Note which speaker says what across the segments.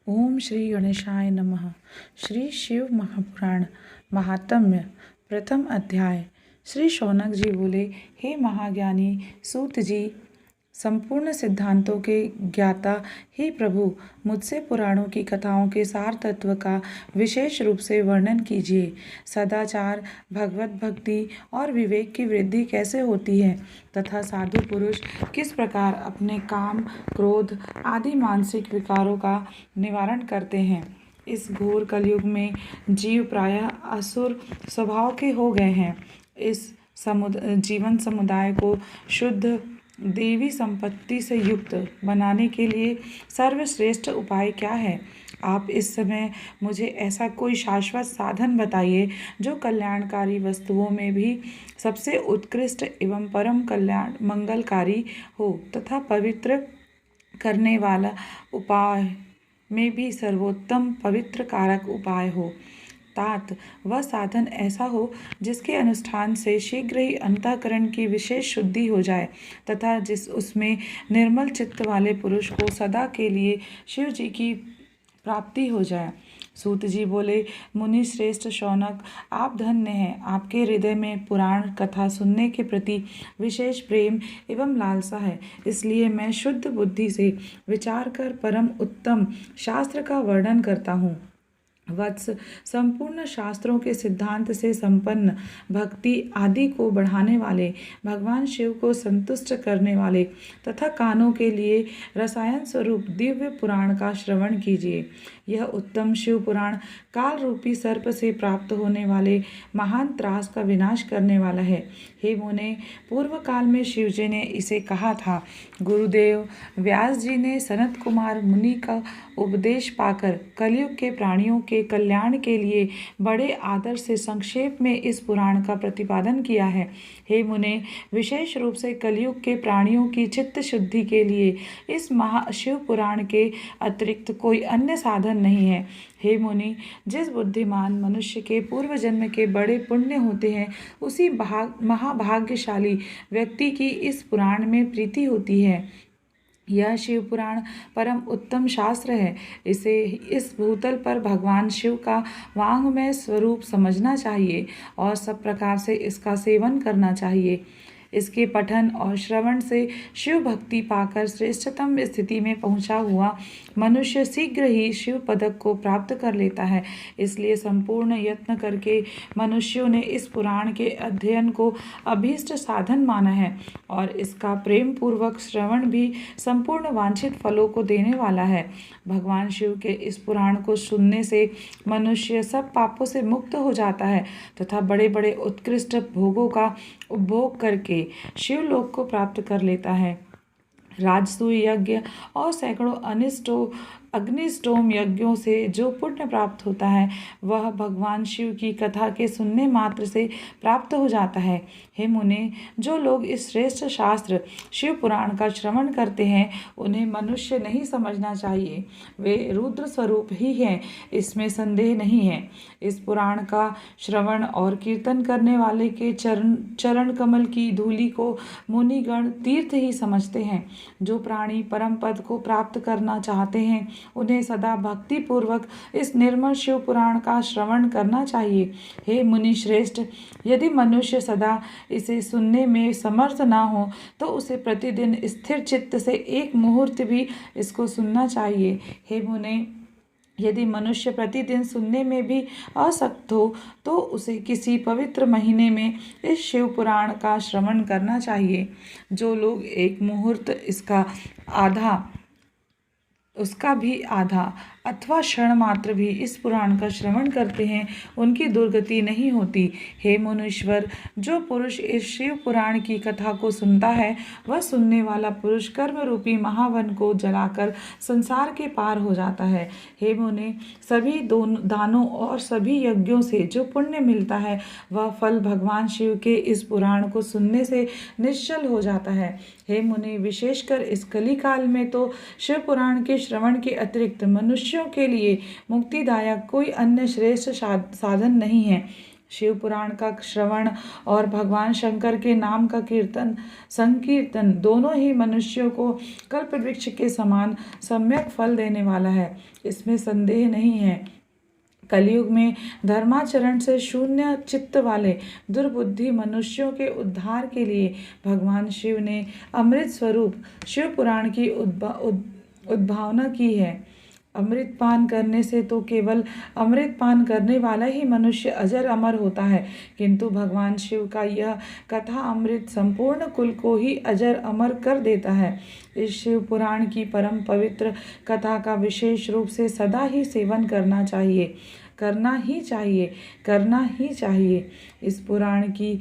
Speaker 1: ओम श्री गणेशाय नमः। श्री शिव महापुराण महात्म्य प्रथम अध्याय। श्री शौनक जी बोले, हे महाज्ञानी सूत जी, संपूर्ण सिद्धांतों के ज्ञाता, हे प्रभु, मुझसे पुराणों की कथाओं के सार तत्व का विशेष रूप से वर्णन कीजिए। सदाचार, भगवत भक्ति और विवेक की वृद्धि कैसे होती है तथा साधु पुरुष किस प्रकार अपने काम, क्रोध आदि मानसिक विकारों का निवारण करते हैं। इस घोर कलयुग में जीव प्रायः असुर स्वभाव के हो गए हैं। इस जीवन समुदाय को शुद्ध देवी संपत्ति से युक्त बनाने के लिए सर्वश्रेष्ठ उपाय क्या है? आप इस समय मुझे ऐसा कोई शाश्वत साधन बताइए जो कल्याणकारी वस्तुओं में भी सबसे उत्कृष्ट एवं परम कल्याण मंगलकारी हो तथा पवित्र करने वाला उपाय में भी सर्वोत्तम पवित्र कारक उपाय हो। तात वह साधन ऐसा हो जिसके अनुष्ठान से शीघ्र ही अंतःकरण की विशेष शुद्धि हो जाए तथा उसमें निर्मल चित्त वाले पुरुष को सदा के लिए शिव जी की प्राप्ति हो जाए। सूत जी बोले, मुनि श्रेष्ठ शौनक, आप धन्य हैं। आपके हृदय में पुराण कथा सुनने के प्रति विशेष प्रेम एवं लालसा है, इसलिए मैं शुद्ध बुद्धि से विचार कर परम उत्तम शास्त्र का वर्णन करता हूँ। वत्स, संपूर्ण शास्त्रों के सिद्धांत से संपन्न, भक्ति आदि को बढ़ाने वाले, भगवान शिव को संतुष्ट करने वाले तथा कानों के लिए रसायन स्वरूप दिव्य पुराण का श्रवण कीजिए। यह उत्तम शिव पुराण काल रूपी सर्प से प्राप्त होने वाले महान त्रास का विनाश करने वाला है। हे मुने, पूर्व काल में शिव जी ने इसे कहा था। गुरुदेव व्यास जी ने सनत कुमार मुनि का उपदेश पाकर कलयुग के प्राणियों के कल्याण के लिए बड़े आदर से संक्षेप में इस पुराण का प्रतिपादन किया है। हे मुने, विशेष रूप से कलयुग के प्राणियों की चित्त शुद्धि के लिए इस महाशिव पुराण के अतिरिक्त कोई अन्य साधन नहीं है। हे मुनि, जिस बुद्धिमान मनुष्य के पूर्व जन्म के बड़े पुण्य होते हैं, उसी महाभाग्यशाली व्यक्ति की इस पुराण में प्रीति होती है। यह शिव पुराण परम उत्तम शास्त्र है। इसे इस भूतल पर भगवान शिव का वांग्मय स्वरूप समझना चाहिए और सब प्रकार से इसका सेवन करना चाहिए। इसके पठन और श्रवण से शिव भक्ति पाकर श्रेष्ठतम स्थिति में पहुंचा हुआ मनुष्य शीघ्र ही शिव पदक को प्राप्त कर लेता है। इसलिए संपूर्ण यत्न करके मनुष्यों ने इस पुराण के अध्ययन को अभीष्ट साधन माना है और इसका प्रेम पूर्वक श्रवण भी संपूर्ण वांछित फलों को देने वाला है। भगवान शिव के इस पुराण को सुनने से मनुष्य सब पापों से मुक्त हो जाता है तथा बड़े बड़े उत्कृष्ट भोगों का उपभोग करके शिवलोक को प्राप्त कर लेता है। राजसूय यज्ञ और सैकड़ों अग्निष्टोम यज्ञों से जो पुण्य प्राप्त होता है वह भगवान शिव की कथा के सुनने मात्र से प्राप्त हो जाता है। हे मुने, जो लोग इस श्रेष्ठ शास्त्र शिव पुराण का श्रवण करते हैं उन्हें मनुष्य नहीं समझना चाहिए। वे रुद्र स्वरूप ही हैं, इसमें संदेह नहीं है। इस पुराण का श्रवण और कीर्तन करने वाले के चरण कमल की धूलि को मुनिगण तीर्थ ही समझते हैं। जो प्राणी परम पद को प्राप्त करना चाहते हैं उन्हें सदा भक्ति पूर्वक इस निर्मल शिव पुराण का श्रवण करना चाहिए। हे मुनि श्रेष्ठ, यदि मनुष्य सदा इसे सुनने में समर्थ ना हो तो उसे प्रतिदिन स्थिर चित्त से एक मुहूर्त भी इसको सुनना चाहिए। हे मुने, यदि मनुष्य प्रतिदिन सुनने में भी असक्त हो तो उसे किसी पवित्र महीने में इस शिव पुराण का श्रवण करना चाहिए। जो लोग एक मुहूर्त उसका भी आधा अथवा क्षण मात्र भी इस पुराण का श्रवण करते हैं उनकी दुर्गति नहीं होती। हे मुनीश्वर, जो पुरुष इस शिव पुराण की कथा को सुनता है वह सुनने वाला पुरुष कर्म रूपी महावन को जलाकर संसार के पार हो जाता है। हे मुने, सभी दानों और सभी यज्ञों से जो पुण्य मिलता है वह फल भगवान शिव के इस पुराण को सुनने से निश्चल हो जाता है। हे मुनि, विशेषकर इस कली काल में तो शिव पुराण के श्रवण के अतिरिक्त मनुष्यों के लिए मुक्तिदायक कोई अन्य श्रेष्ठ साधन नहीं है। शिव पुराण का श्रवण और भगवान शंकर के नाम का संकीर्तन दोनों ही मनुष्यों को कल्प वृक्ष के समान सम्यक फल देने वाला है, इसमें संदेह नहीं है। कलयुग में धर्माचरण से शून्य चित्त वाले दुर्बुद्धि मनुष्यों के उद्धार के लिए भगवान शिव ने अमृत स्वरूप शिव पुराण की उद्भावना की है। अमृत पान करने से तो केवल अमृत पान करने वाला ही मनुष्य अजर अमर होता है, किंतु भगवान शिव का यह कथा अमृत संपूर्ण कुल को ही अजर अमर कर देता है। इस शिव पुराण की परम पवित्र कथा का विशेष रूप से सदा ही सेवन करना चाहिए, करना ही चाहिए। इस पुराण की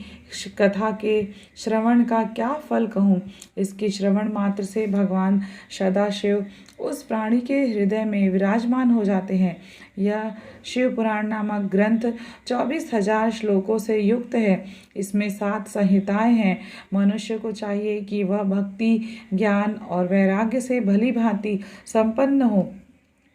Speaker 1: कथा के श्रवण का क्या फल कहूँ। इसके श्रवण मात्र से भगवान सदाशिव उस प्राणी के हृदय में विराजमान हो जाते हैं। यह शिव पुराण नामक ग्रंथ 24,000 श्लोकों से युक्त है। इसमें 7 संहिताएं हैं। मनुष्य को चाहिए कि वह भक्ति, ज्ञान और वैराग्य से भली भांति संपन्न हो,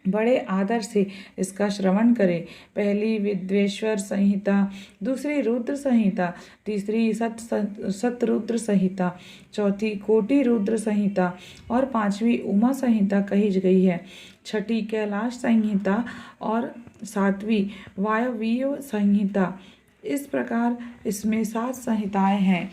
Speaker 1: बड़े आदर से इसका श्रवण करें। पहली विद्वेश्वर संहिता, दूसरी रुद्र संहिता, तीसरी सतरुद्र संहिता, चौथी कोटि रुद्र संहिता और 5वीं उमा संहिता कही गई है। छठी कैलाश संहिता और 7वीं वायवीय संहिता। इस प्रकार इसमें 7 संहिताएं हैं।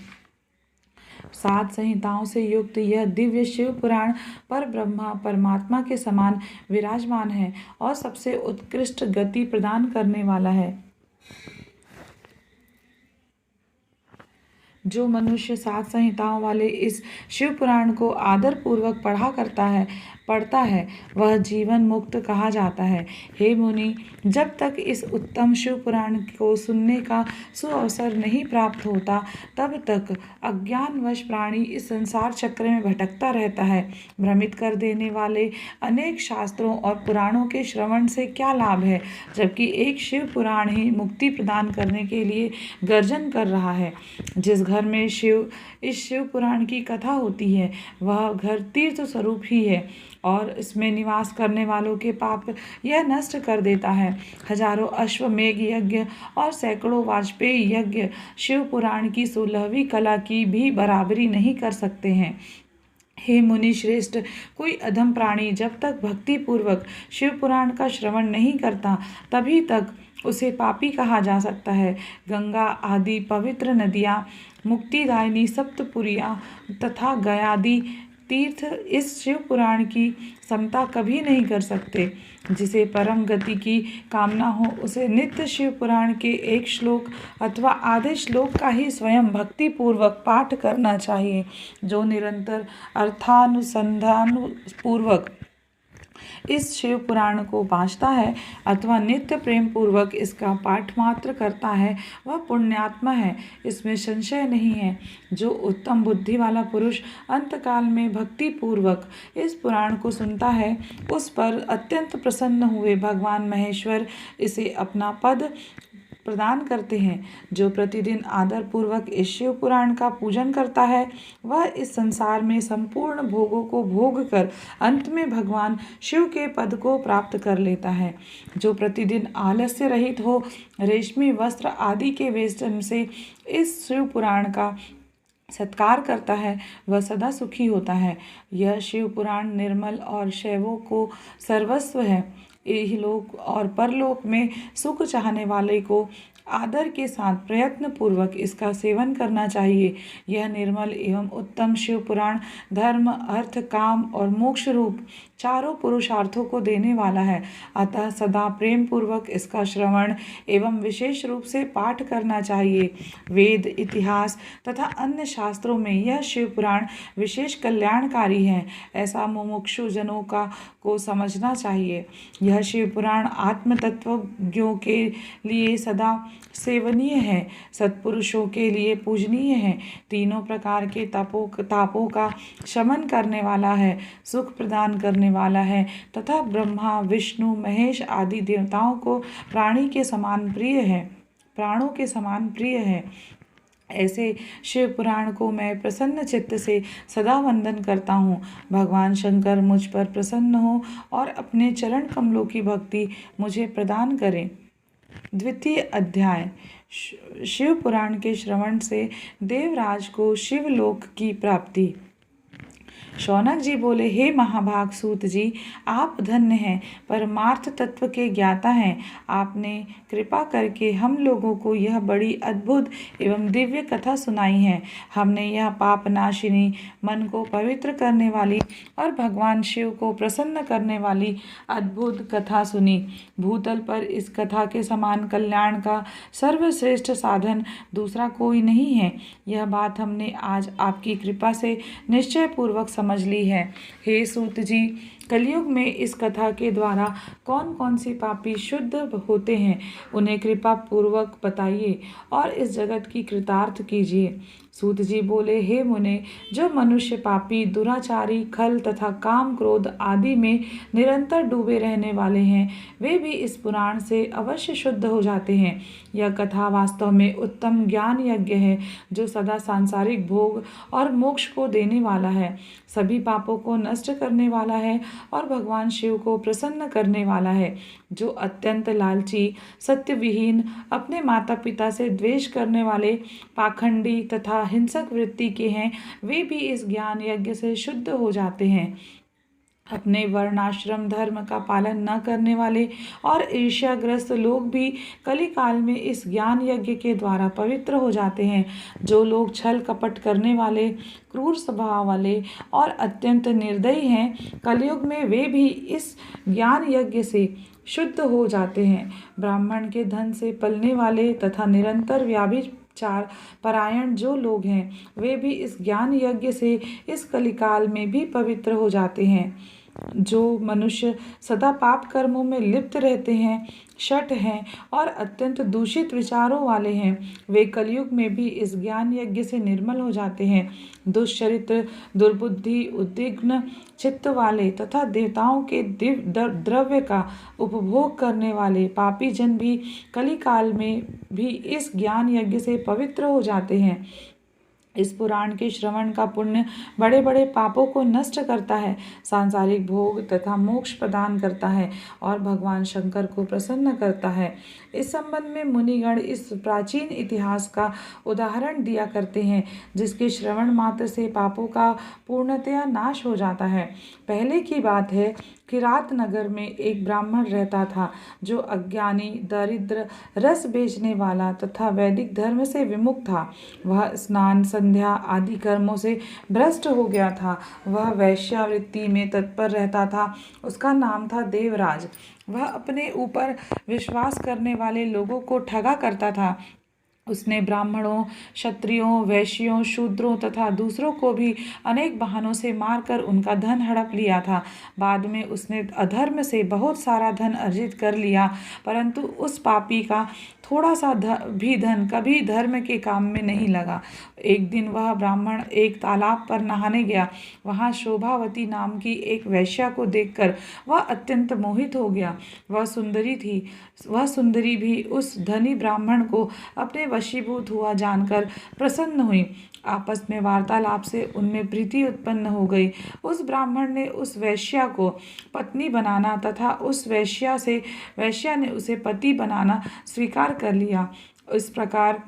Speaker 1: 7 संहिताओं से युक्त यह दिव्य शिव पुराण पर ब्रह्मा परमात्मा के समान विराजमान है और सबसे उत्कृष्ट गति प्रदान करने वाला है। जो मनुष्य 7 संहिताओं वाले इस शिव पुराण को आदर पूर्वक पढ़ता है वह जीवन मुक्त कहा जाता है। हे मुनि, जब तक इस उत्तम शिव पुराण को सुनने का सुअवसर नहीं प्राप्त होता तब तक अज्ञानवश प्राणी इस संसार चक्र में भटकता रहता है। भ्रमित कर देने वाले अनेक शास्त्रों और पुराणों के श्रवण से क्या लाभ है, जबकि एक शिव पुराण ही मुक्ति प्रदान करने के लिए गर्जन कर रहा है। जिस घर में इस शिव पुराण की कथा होती है वह घर तीर्थ स्वरूप ही है और इसमें निवास करने वालों के पाप यह नष्ट कर देता है। हजारों अश्वमेघ यज्ञ और सैकड़ों वाजपेयी यज्ञ शिव पुराण की 16वीं कला की भी बराबरी नहीं कर सकते हैं। हे मुनि श्रेष्ठ, कोई अधम प्राणी जब तक भक्ति पूर्वक शिव पुराण का श्रवण नहीं करता तभी तक उसे पापी कहा जा सकता है। गंगा आदि पवित्र नदियाँ, मुक्तिदायिनी सप्तपुरियाँ तथा गयादि तीर्थ इस शिव पुराण की समता कभी नहीं कर सकते। जिसे परम गति की कामना हो उसे नित्य शिव पुराण के एक श्लोक अथवा आधे श्लोक का ही स्वयं भक्ति पूर्वक पाठ करना चाहिए। जो निरंतर अर्थानुसंधान पूर्वक इस शिव पुराण को वाँचता है अथवा नित्य प्रेम पूर्वक इसका पाठ मात्र करता है वह पुण्यात्मा है, इसमें संशय नहीं है। जो उत्तम बुद्धि वाला पुरुष अंतकाल में भक्ति पूर्वक इस पुराण को सुनता है उस पर अत्यंत प्रसन्न हुए भगवान महेश्वर इसे अपना पद प्रदान करते हैं। जो प्रतिदिन आदर पूर्वक इस शिव पुराण का पूजन करता है वह इस संसार में संपूर्ण भोगों को भोग कर अंत में भगवान शिव के पद को प्राप्त कर लेता है। जो प्रतिदिन आलस्य रहित हो रेशमी वस्त्र आदि के वेष्टन से इस शिव पुराण का सत्कार करता है वह सदा सुखी होता है। यह शिव पुराण निर्मल और शैवों को सर्वस्व है। इहलोक और परलोक में सुख चाहने वाले को आदर के साथ प्रयत्न पूर्वक इसका सेवन करना चाहिए। यह निर्मल एवं उत्तम शिव पुराण धर्म, अर्थ, काम और मोक्ष रूप चारों पुरुषार्थों को देने वाला है। अतः सदा प्रेम पूर्वक इसका श्रवण एवं विशेष रूप से पाठ करना चाहिए। वेद, इतिहास तथा अन्य शास्त्रों में यह शिव पुराण विशेष कल्याणकारी है, ऐसा मुमुक्षु जनों को समझना चाहिए। यह शिव पुराण आत्म तत्वज्ञों के लिए सदा सेवनीय है, सत्पुरुषों के लिए पूजनीय है, तीनों प्रकार के तापों का शमन करने वाला है, सुख प्रदान करने वाला है तथा ब्रह्मा, विष्णु, महेश आदि देवताओं को प्राणों के समान प्रिय है। ऐसे शिव पुराण को मैं प्रसन्न चित्त से सदा वंदन करता हूँ। भगवान शंकर मुझ पर प्रसन्न हो और अपने चरण कमलों की भक्ति मुझे प्रदान करें। द्वितीय अध्याय। शिव पुराण के श्रवण से देवराज को शिवलोक की प्राप्ति। शौनक जी बोले, हे महाभाग सूत जी, आप धन्य हैं, परमार्थ तत्व के ज्ञाता हैं। आपने कृपा करके हम लोगों को यह बड़ी अद्भुत एवं दिव्य कथा सुनाई है। हमने यह पापनाशिनी, मन को पवित्र करने वाली और भगवान शिव को प्रसन्न करने वाली अद्भुत कथा सुनी। भूतल पर इस कथा के समान कल्याण का सर्वश्रेष्ठ साधन दूसरा कोई नहीं है। यह बात हमने आज आपकी कृपा से निश्चय पूर्वक समझ ली है। हे सूत जी, कलयुग में इस कथा के द्वारा कौन कौन से पापी शुद्ध होते हैं, उन्हें कृपा पूर्वक बताइए और इस जगत की कृतार्थ कीजिए। सूत जी बोले, हे मुने, जो मनुष्य पापी, दुराचारी, खल तथा काम क्रोध आदि में निरंतर डूबे रहने वाले हैं, वे भी इस पुराण से अवश्य शुद्ध हो जाते हैं। यह कथा वास्तव में उत्तम ज्ञान यज्ञ है, जो सदा सांसारिक भोग और मोक्ष को देने वाला है, सभी पापों को नष्ट करने वाला है और भगवान शिव को प्रसन्न करने वाला है। जो अत्यंत लालची, सत्यविहीन, अपने माता पिता से द्वेष करने वाले, पाखंडी तथा हिंसक वृत्ति के हैं, वे भी इस ज्ञान यज्ञ से शुद्ध हो जाते हैं। अपने वर्णाश्रम धर्म का पालन न करने वाले और ईर्ष्याग्रस्त लोग भी कली काल में इस ज्ञान यज्ञ के द्वारा पवित्र हो जाते हैं। जो लोग छल कपट करने वाले, क्रूर स्वभाव वाले और अत्यंत निर्दयी हैं, कलयुग में वे भी इस ज्ञान यज्ञ से शुद्ध हो जाते हैं। ब्राह्मण के धन से पलने वाले तथा निरंतर व्याभिचार परायण जो लोग हैं, वे भी इस ज्ञान यज्ञ से इस कलिकाल में भी पवित्र हो जाते हैं। जो मनुष्य सदा पाप कर्मों में लिप्त रहते हैं, शठ हैं और अत्यंत दूषित विचारों वाले हैं, वे कलयुग में भी इस ज्ञान यज्ञ से निर्मल हो जाते हैं। दुष्चरित्र, दुर्बुद्धि, उद्विग्न चित्त वाले तथा देवताओं के द्रव्य का उपभोग करने वाले पापी जन भी कली काल में भी इस ज्ञान यज्ञ से पवित्र हो जाते हैं। इस पुराण के श्रवण का पुण्य बड़े बड़े पापों को नष्ट करता है, सांसारिक भोग तथा मोक्ष प्रदान करता है और भगवान शंकर को प्रसन्न करता है। इस संबंध में मुनिगण इस प्राचीन इतिहास का उदाहरण दिया करते हैं, जिसके श्रवण मात्र से पापों का पूर्णतया नाश हो जाता है। पहले की बात है कि रात नगर में एक ब्राह्मण रहता था, जो अज्ञानी, दरिद्र, रस बेचने वाला तथा वैदिक धर्म से विमुख था। वह स्नान, संध्या आदि कर्मों से भ्रष्ट हो गया था। वह वैश्यावृत्ति में तत्पर रहता था। उसका नाम था देवराज। वह अपने ऊपर विश्वास करने वाले लोगों को ठगा करता था। उसने ब्राह्मणों, क्षत्रियों, वैश्यों, शूद्रों तथा दूसरों को भी अनेक बहानों से मारकर उनका धन हड़प लिया था। बाद में उसने अधर्म से बहुत सारा धन अर्जित कर लिया, परंतु उस पापी का थोड़ा सा भी धन कभी धर्म के काम में नहीं लगा। एक दिन वह ब्राह्मण एक तालाब पर नहाने गया। वहाँ शोभावती नाम की एक वैश्या को देखकर वह अत्यंत मोहित हो गया। वह सुंदरी थी। वह सुंदरी भी उस धनी ब्राह्मण को अपने वशीभूत हुआ जानकर प्रसन्न हुई। आपस में वार्तालाप से उनमें प्रीति उत्पन्न हो गई। उस ब्राह्मण ने उस वैश्या को पत्नी बनाना तथा उस वैश्या ने उसे पति बनाना स्वीकार कर लिया। इस प्रकार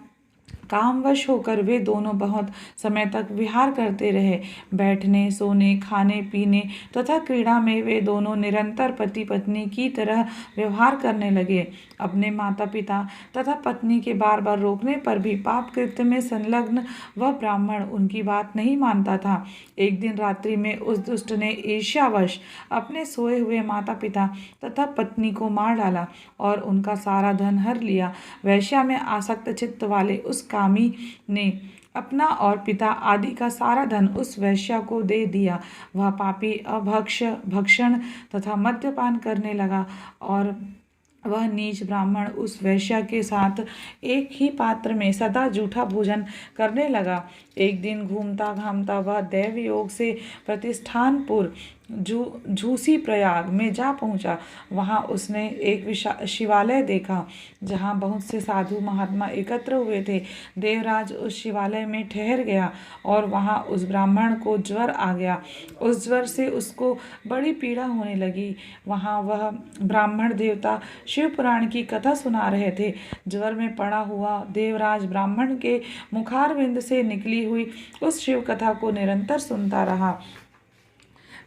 Speaker 1: कामवश होकर वे दोनों बहुत समय तक विहार करते रहे। बैठने, सोने, खाने पीने तथा क्रीड़ा में वे दोनों निरंतर पति पत्नी की तरह व्यवहार करने लगे। अपने माता पिता तथा पत्नी के बार बार रोकने पर भी पाप कृत्य में संलग्न वह ब्राह्मण उनकी बात नहीं मानता था। एक दिन रात्रि में उस दुष्ट ने ईर्ष्यावश अपने सोए हुए माता पिता तथा पत्नी को मार डाला और उनका सारा धन हर लिया। वैश्या में आसक्त चित्त वाले उस कामी ने अपना और पिता आदि का सारा धन उस वैश्या को दे दिया। वह पापी भक्षण तथा मद्यपान करने लगा और वह नीच ब्राह्मण उस वैश्या के साथ एक ही पात्र में सदा जूठा भोजन करने लगा। एक दिन घूमता घामता वह दैव योग से प्रतिष्ठानपुर झूसी प्रयाग में जा पहुंचा। वहां उसने एक शिवालय देखा जहां बहुत से साधु महात्मा एकत्र हुए थे। देवराज उस शिवालय में ठहर गया और वहां उस ब्राह्मण को ज्वर आ गया। उस ज्वर से उसको बड़ी पीड़ा होने लगी। वहां वह ब्राह्मण देवता शिव पुराण की कथा सुना रहे थे। ज्वर में पड़ा हुआ देवराज ब्राह्मण के मुखारविंद से निकली हुई उस शिव कथा को निरंतर सुनता रहा।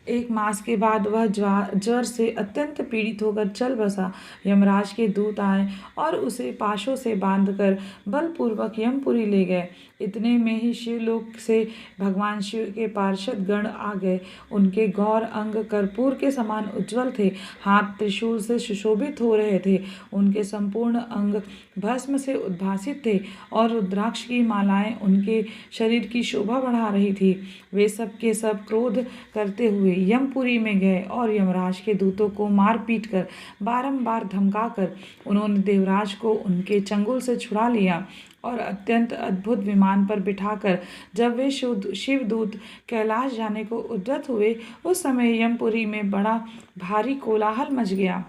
Speaker 1: एक मास के बाद वह ज्वर से अत्यंत पीड़ित होकर चल बसा। यमराज के दूत आए और उसे पाशों से बांधकर बलपूर्वक यमपुरी ले गए। इतने में ही शिवलोक से भगवान शिव के पार्षद गण आ गए। उनके गौर अंग कर्पूर के समान उज्जवल थे, हाथ त्रिशूल से सुशोभित हो रहे थे। उनके संपूर्ण अंग भस्म से उद्भासित थे और रुद्राक्ष की मालाएं उनके शरीर की शोभा बढ़ा रही थी। वे सब के सब क्रोध करते हुए यमपुरी में गए और यमराज के दूतों को मार पीट कर बारंबार धमकाकर उन्होंने देवराज को उनके चंगुल से छुड़ा लिया और अत्यंत अद्भुत विमान पर बिठाकर जब वे शिवदूत कैलाश जाने को उद्यत हुए, उस समय यमपुरी में बड़ा भारी कोलाहल मच गया।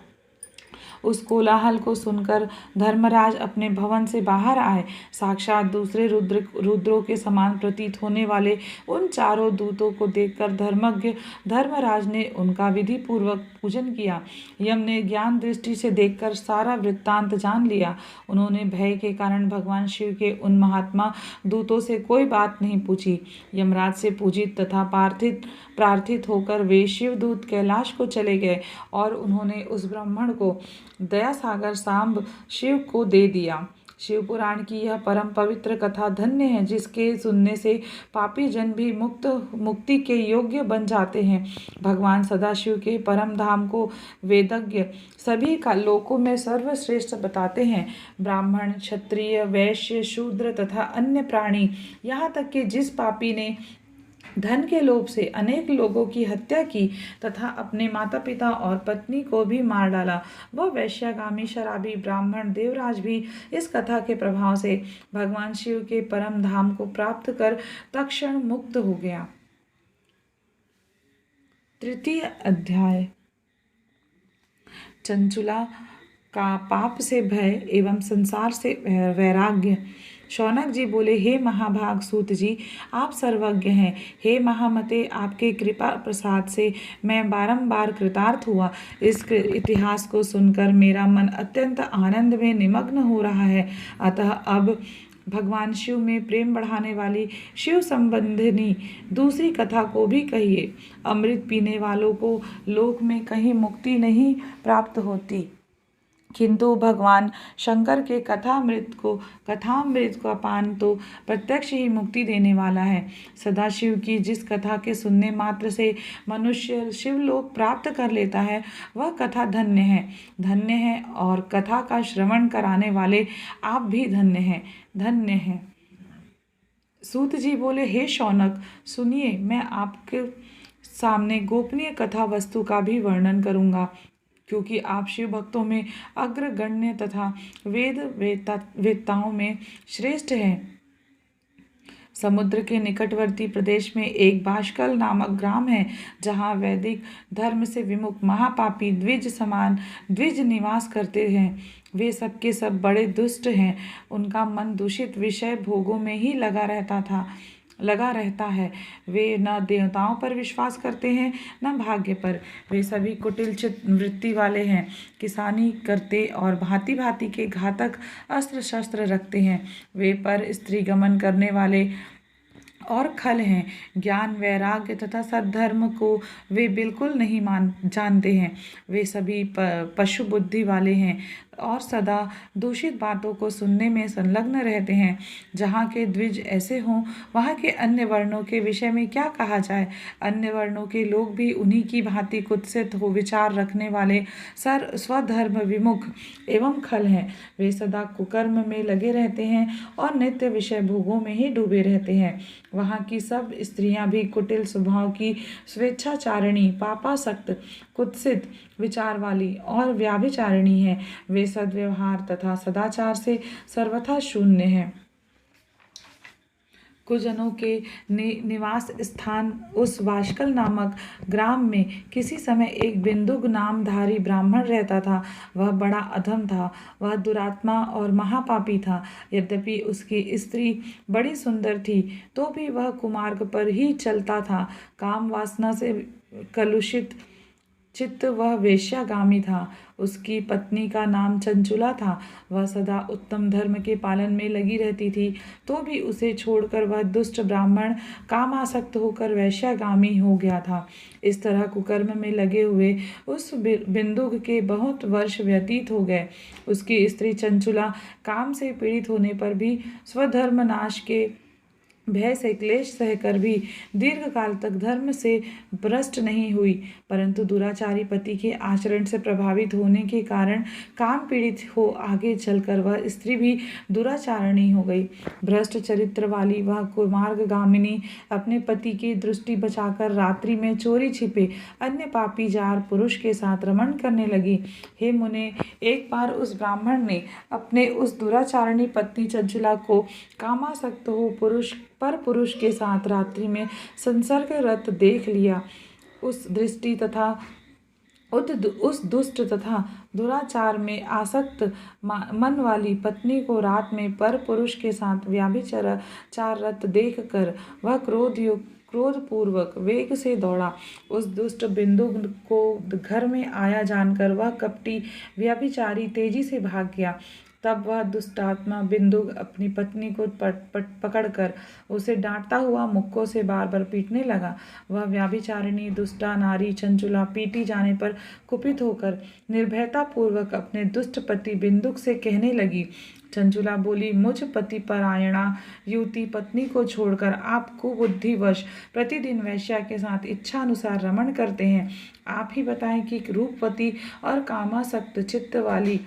Speaker 1: उस कोलाहल को सुनकर धर्मराज अपने भवन से बाहर आए। साक्षात दूसरे रुद्रों के समान प्रतीत होने वाले उन चारों दूतों को देखकर धर्मज्ञ धर्मराज ने उनका विधि पूर्वक पूजन किया। यम ने ज्ञान दृष्टि से देखकर सारा वृत्तांत जान लिया। उन्होंने भय के कारण भगवान शिव के उन महात्मा दूतों से कोई बात नहीं पूछी। यमराज से पूजित तथा प्रार्थित होकर वे शिवदूत कैलाश को चले गए और उन्होंने उस ब्राह्मण को दया सागर सांब शिव को दे दिया। शिव पुराण की यह परम पवित्र कथा धन्य है, जिसके सुनने से पापी जन भी मुक्ति के योग्य बन जाते हैं। भगवान सदाशिव के परम धाम को वेदज्ञ सभी का लोकों में सर्वश्रेष्ठ बताते हैं। ब्राह्मण, क्षत्रिय, वैश्य, शूद्र तथा अन्य प्राणी, यहाँ तक कि जिस पापी ने धन के लोभ से अनेक लोगों की हत्या की तथा अपने माता पिता और पत्नी को भी मार डाला, वह वैश्यागामी शराबी ब्राह्मण देवराज भी इस कथा के प्रभाव से भगवान शिव के परम धाम को प्राप्त कर तत्क्षण मुक्त हो गया। तृतीय अध्याय। चंचुला का पाप से भय एवं संसार से वैराग्य। शौनक जी बोले, हे महाभाग सूत जी, आप सर्वज्ञ हैं। हे महामते, आपके कृपा प्रसाद से मैं बारंबार कृतार्थ हुआ। इस इतिहास को सुनकर मेरा मन अत्यंत आनंद में निमग्न हो रहा है। अतः अब भगवान शिव में प्रेम बढ़ाने वाली शिव संबंधिनी दूसरी कथा को भी कहिए। अमृत पीने वालों को लोक में कहीं मुक्ति नहीं प्राप्त होती, किंतु भगवान शंकर के कथामृत का पान तो प्रत्यक्ष ही मुक्ति देने वाला है। सदाशिव की जिस कथा के सुनने मात्र से मनुष्य शिवलोक प्राप्त कर लेता है, वह कथा धन्य है और कथा का श्रवण कराने वाले आप भी धन्य हैं। सूत जी बोले, हे शौनक, सुनिए, मैं आपके सामने गोपनीय कथा वस्तु का भी वर्णन करूंगा, क्योंकि आप शिव भक्तों में अग्रगण्य तथा वेदताओं में श्रेष्ठ हैं। समुद्र के निकटवर्ती प्रदेश में एक बाष्कल नामक ग्राम है, जहाँ वैदिक धर्म से विमुख महापापी द्विज निवास करते हैं। वे सब के सब बड़े दुष्ट हैं। उनका मन दूषित विषय भोगों में ही लगा रहता है। वे न देवताओं पर विश्वास करते हैं, न भाग्य पर। वे सभी कुटिल वृत्ति वाले हैं, किसानी करते और भांति भांति के घातक अस्त्र शस्त्र रखते हैं। वे पर स्त्री गमन करने वाले और खल हैं। ज्ञान, वैराग्य तथा सद्धर्म को वे बिल्कुल नहीं जानते हैं। वे सभी पशु बुद्धि वाले हैं और सदा दूषित बातों को सुनने में संलग्न रहते हैं। जहाँ के द्विज ऐसे हों, वहाँ के अन्य वर्णों के विषय में क्या कहा जाए। अन्य वर्णों के लोग भी उन्हीं की भांति कुत्सित हो विचार रखने वाले स्वधर्म विमुख एवं खल हैं। वे सदा कुकर्म में लगे रहते हैं और नित्य विषय भोगों में ही डूबे रहते हैं। वहाँ की सब स्त्रियां भी कुटिल स्वभाव की, स्वेच्छाचारिणी, पापासक्त, कुत्सित विचार वाली और व्याभिचारिणी हैं। वे सद्व्यवहार तथा सदाचार से सर्वथा शून्य हैं। कुजनों के निवास स्थान उस वाशकल नामक ग्राम में किसी समय एक बिंदुक नामधारी ब्राह्मण रहता था। वह बड़ा अधम था, वह दुरात्मा और महापापी था। यद्यपि उसकी स्त्री बड़ी सुंदर थी तो भी वह कुमार्ग पर ही चलता था। काम वासना से कलुषित चित्त वह वेश्यागामी था। उसकी पत्नी का नाम चंचुला था। वह सदा उत्तम धर्म के पालन में लगी रहती थी, तो भी उसे छोड़कर वह दुष्ट ब्राह्मण कामासक्त होकर वैश्यागामी हो गया था। इस तरह कुकर्म में लगे हुए उस बिंदुक के बहुत वर्ष व्यतीत हो गए। उसकी स्त्री चंचुला काम से पीड़ित होने पर भी स्वधर्म नाश के भय से क्लेश सहकर भी दीर्घ काल तक धर्म से भ्रष्ट नहीं हुई, परंतु दुराचारी पति के आचरण से प्रभावित होने के कारण काम पीड़ित हो आगे चलकर वह स्त्री भी दुराचारणी हो गई। भ्रष्ट चरित्र वाली वह कुमार्गामिनी अपने पति की दृष्टि बचाकर रात्रि में चोरी छिपे अन्य पापी जार पुरुष के साथ रमण करने लगी। हे मुने, एक बार उस ब्राह्मण ने अपने उस दुराचारणी पत्नी चंचुला को कामासक्त हो पुरुष के साथ रात्रि में संसर्गरत देख लिया। उस दृष्टि तथा उस दुष्ट तथा दुराचार में आसक्त मन वाली पत्नी को रात में पर पुरुष के साथ व्याभिचाररत देख कर वह क्रोधपूर्वक वेग से दौड़ा। उस दुष्ट बिंदु को घर में आया जानकर वह कपटी व्यभिचारी तेजी से भाग गया। तब वह दुष्टात्मा बिंदुक अपनी पत्नी को पकड़कर उसे डांटता हुआ मुक्कों से बार बार पीटने लगा। वह व्याभिचारिणी दुष्टा नारी चंचुला पीटी जाने पर कुपित होकर निर्भयता पूर्वक अपने दुष्ट पति बिंदुक से कहने लगी। चंचुला बोली, मुझ पति परायणा युवती पत्नी को छोड़कर आप कुबुद्धिवश प्रतिदिन वैश्या के साथ इच्छा अनुसार रमण करते हैं। आप ही बताएं कि रूपवती और कामासक्त चित्त वाली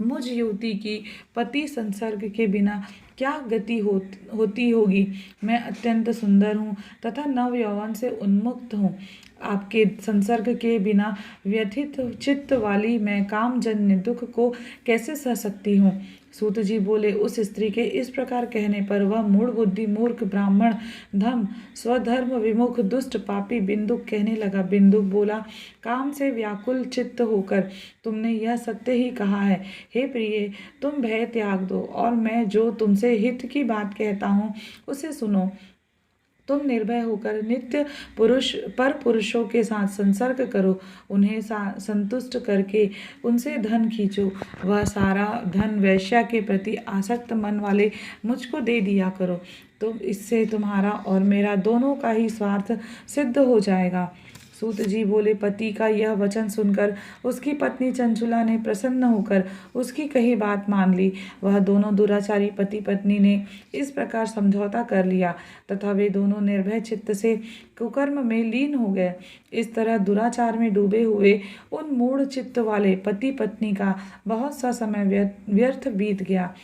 Speaker 1: मुझ युवती की पति संसर्ग के बिना क्या गति होती होगी। मैं अत्यंत सुंदर हूँ तथा नव यौवन से उन्मुक्त हूँ। आपके संसर्ग के बिना व्यथित चित्त वाली मैं कामजन्य दुख को कैसे सह सकती हूँ। सूत जी बोले, उस स्त्री के इस प्रकार कहने पर वह मूढ़ बुद्धि मूर्ख ब्राह्मण धम स्वधर्म विमुख दुष्ट पापी बिंदुक कहने लगा। बिंदुक बोला, काम से व्याकुल चित्त होकर तुमने यह सत्य ही कहा है। हे प्रिय, तुम भय त्याग दो और मैं जो तुमसे हित की बात कहता हूँ उसे सुनो। तुम निर्भय होकर नित्य पुरुषों के साथ संसर्ग करो, उन्हें संतुष्ट करके उनसे धन खींचो। वह सारा धन वैश्या के प्रति आसक्त मन वाले मुझको दे दिया करो। इससे तुम्हारा और मेरा दोनों का ही स्वार्थ सिद्ध हो जाएगा। सूत जी बोले, पति का यह वचन सुनकर उसकी पत्नी चंचुला ने प्रसन्न होकर उसकी कही बात मान ली। वह दोनों दुराचारी पति पत्नी ने इस प्रकार समझौता कर लिया तथा वे दोनों निर्भय चित्त से कुकर्म में लीन हो गए। इस तरह दुराचार में डूबे हुए उन मूढ़ चित्त वाले पति पत्नी का बहुत सा समय व्यर्थ बीत गया।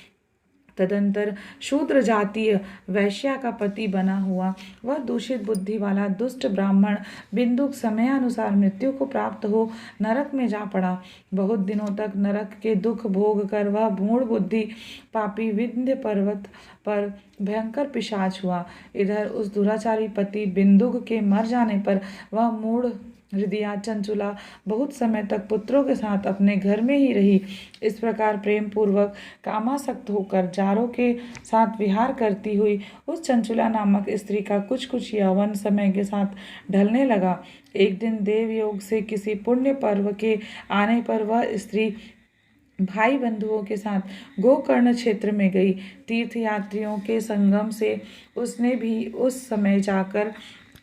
Speaker 1: तदंतर शूद्र जातीय वैश्या का पति बना हुआ वह दूषित बुद्धि वाला दुष्ट ब्राह्मण बिंदुक समयानुसार मृत्यु को प्राप्त हो नरक में जा पड़ा। बहुत दिनों तक नरक के दुख भोग कर वह मूढ़ बुद्धि पापी विंध्य पर्वत पर भयंकर पिशाच हुआ। इधर उस दुराचारी पति बिंदुक के मर जाने पर वह मूढ़ हृदया चंचुला बहुत समय तक पुत्रों के साथ अपने घर में ही रही। इस प्रकार प्रेम पूर्वक कामासक्त होकर जारों के साथ विहार करती हुई उस चंचुला नामक स्त्री का कुछ यौवन समय के साथ ढलने लगा। एक दिन देवयोग से किसी पुण्य पर्व के आने पर वह स्त्री भाई बंधुओं के साथ गोकर्ण क्षेत्र में गई। तीर्थयात्रियों के संगम से उसने भी उस समय जाकर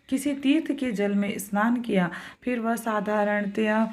Speaker 1: किसी तीर्थ के जल में स्नान किया। फिर वह साधारणतया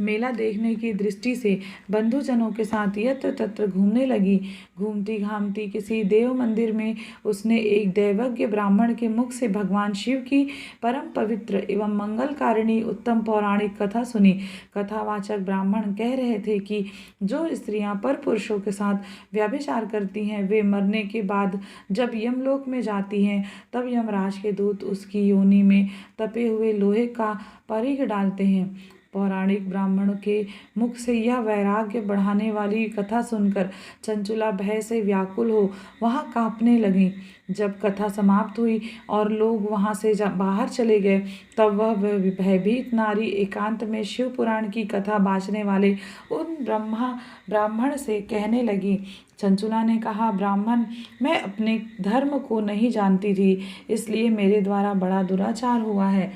Speaker 1: मेला देखने की दृष्टि से बंधुजनों के साथ यत्र तत्र घूमने लगी। घूमती घामती किसी देव मंदिर में उसने एक दैवज्ञ ब्राह्मण के मुख से भगवान शिव की परम पवित्र एवं मंगलकारिणी उत्तम पौराणिक कथा सुनी। कथावाचक ब्राह्मण कह रहे थे कि जो स्त्रियां पर पुरुषों के साथ व्यभिचार करती हैं वे मरने के बाद जब यमलोक में जाती हैं तब यमराज के दूत उसकी योनि में तपे हुए लोहे का परिघ डालते हैं। पौराणिक ब्राह्मणों के मुख से यह वैराग्य बढ़ाने वाली कथा सुनकर चंचुला भय से व्याकुल हो वहाँ कांपने लगी। जब कथा समाप्त हुई और लोग वहाँ से बाहर चले गए, तब वह भयभीत नारी एकांत में शिव पुराण की कथा बाँचने वाले उन ब्राह्मण से कहने लगी। चंचुला ने कहा, ब्राह्मण, मैं अपने धर्म को नहीं जानती थी, इसलिए मेरे द्वारा बड़ा दुराचार हुआ है।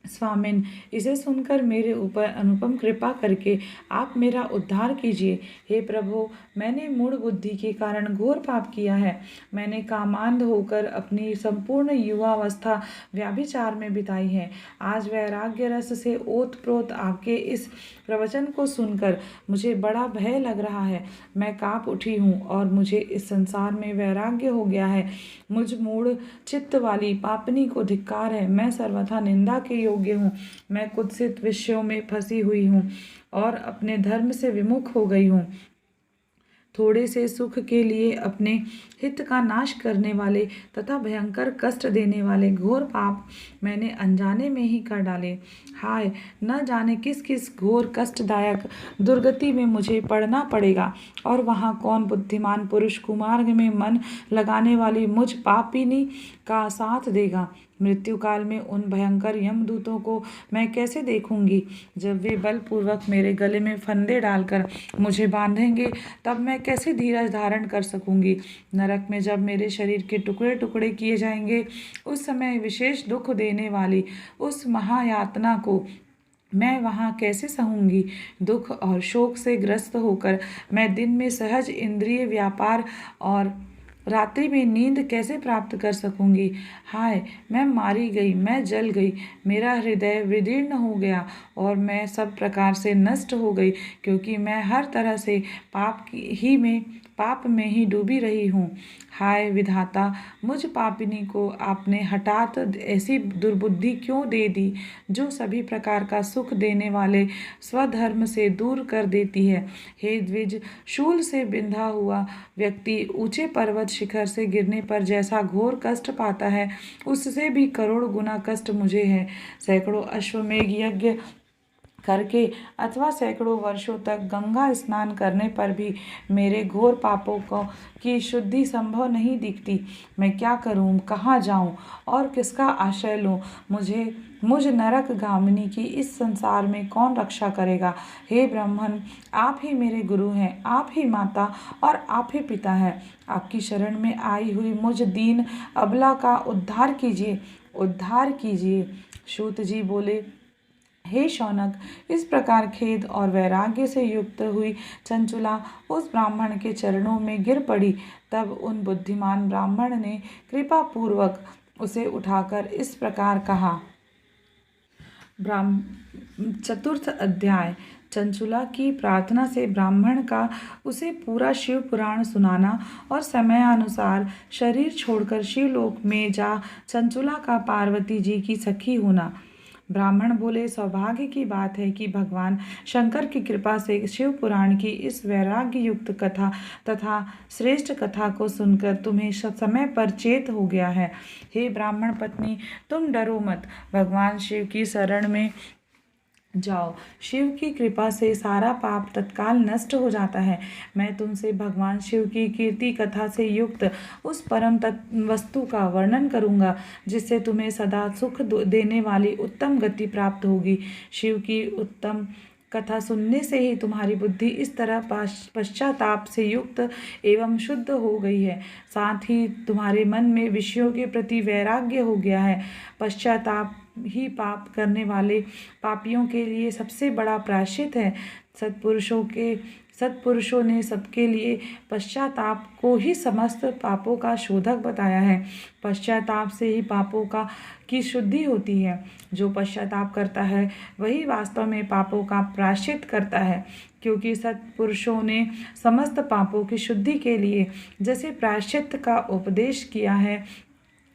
Speaker 1: स्वामिन, इसे सुनकर मेरे ऊपर अनुपम कृपा करके आप मेरा उद्धार कीजिए। हे प्रभु, मैंने मूढ़ बुद्धि के कारण घोर पाप किया है। मैंने कामांध होकर अपनी संपूर्ण युवावस्था व्याभिचार में बिताई है। आज वैराग्य रस से ओतप्रोत आपके इस प्रवचन को सुनकर मुझे बड़ा भय लग रहा है। मैं काँप उठी हूँ और मुझे इस संसार में वैराग्य हो गया है। मुझ मूढ़ चित्त वाली पापनी को धिक्कार है। मैं सर्वथा निंदा के योग्य हूँ। मैं कुत्सित विषयों में फंसी हुई हूँ और अपने धर्म से विमुख हो गई हूँ। थोड़े से सुख के लिए अपने हित का नाश करने वाले तथा भयंकर कष्ट देने वाले घोर पाप मैंने अनजाने में ही कर डाले। हाय, न जाने किस किस घोर कष्टदायक दुर्गति में मुझे पड़ना पड़ेगा और वहाँ कौन बुद्धिमान पुरुष कुमार्ग में मन लगाने वाली मुझ पापिनी का साथ देगा। मृत्यु काल में उन भयंकर यमदूतों को मैं कैसे देखूंगी। जब वे बलपूर्वक मेरे गले में फंदे डालकर मुझे बांधेंगे, तब मैं कैसे धीरज धारण कर सकूंगी। नरक में जब मेरे शरीर के टुकड़े टुकड़े किए जाएंगे, उस समय विशेष दुख देने वाली उस महायातना को मैं वहाँ कैसे सहूँगी। दुख और शोक से ग्रस्त होकर मैं दिन में सहज इंद्रिय व्यापार और रात्रि में नींद कैसे प्राप्त कर सकूंगी। हाय, मैं मारी गई, मैं जल गई, मेरा हृदय विदीर्ण हो गया और मैं सब प्रकार से नष्ट हो गई, क्योंकि मैं हर तरह से पाप में ही डूबी रही हूँ। हाय विधाता, मुझ पापिनी को आपने हठात ऐसी दुर्बुद्धि क्यों दे दी, जो सभी प्रकार का सुख देने वाले स्वधर्म से दूर कर देती है। हे द्विज, शूल से बिंधा हुआ व्यक्ति ऊंचे पर्वत शिखर से गिरने पर जैसा घोर कष्ट पाता है, उससे भी करोड़ गुना कष्ट मुझे है। सैकड़ों अश्वमेघ यज्ञ करके अथवा सैकड़ों वर्षों तक गंगा स्नान करने पर भी मेरे घोर पापों की शुद्धि संभव नहीं दिखती। मैं क्या करूं, कहाँ जाऊं और किसका आश्रय लूं। मुझ नरक गामिनी की इस संसार में कौन रक्षा करेगा। हे ब्राह्मण, आप ही मेरे गुरु हैं, आप ही माता और आप ही पिता हैं। आपकी शरण में आई हुई मुझ दीन अबला का उद्धार कीजिए, उद्धार कीजिए। सूत जी बोले, हे शौनक, इस प्रकार खेद और वैराग्य से युक्त हुई चंचुला उस ब्राह्मण के चरणों में गिर पड़ी। तब उन बुद्धिमान ब्राह्मण ने कृपा पूर्वक उसे उठाकर इस प्रकार कहा। चतुर्थ अध्याय। चंचुला की प्रार्थना से ब्राह्मण का उसे पूरा शिव पुराण सुनाना और समयानुसार शरीर छोड़कर शिवलोक में जा चंचुला का पार्वती जी की सखी होना। ब्राह्मण बोले, सौभाग्य की बात है कि भगवान शंकर की कृपा से शिव पुराण की इस वैराग्य युक्त कथा तथा श्रेष्ठ कथा को सुनकर तुम्हें समय पर चेत हो गया है। हे ब्राह्मण पत्नी, तुम डरो मत, भगवान शिव की शरण में जाओ। शिव की कृपा से सारा पाप तत्काल नष्ट हो जाता है। मैं तुमसे भगवान शिव की कीर्ति कथा से युक्त उस परम वस्तु का वर्णन करूंगा, जिससे तुम्हें सदा सुख देने वाली उत्तम गति प्राप्त होगी। शिव की उत्तम कथा सुनने से ही तुम्हारी बुद्धि इस तरह पश्चाताप से युक्त एवं शुद्ध हो गई है। साथ ही तुम्हारे मन में विषयों के प्रति वैराग्य हो गया है। पश्चाताप ही पाप करने वाले पापियों के लिए सबसे बड़ा प्रायश्चित है। सत्पुरुषों ने सबके लिए पश्चाताप को ही समस्त पापों का शोधक बताया है। पश्चाताप से ही पापों की शुद्धि होती है। जो पश्चाताप करता है वही वास्तव में पापों का प्रायश्चित करता है, क्योंकि सत्पुरुषों ने समस्त पापों की शुद्धि के लिए जैसे प्रायश्चित का उपदेश किया है,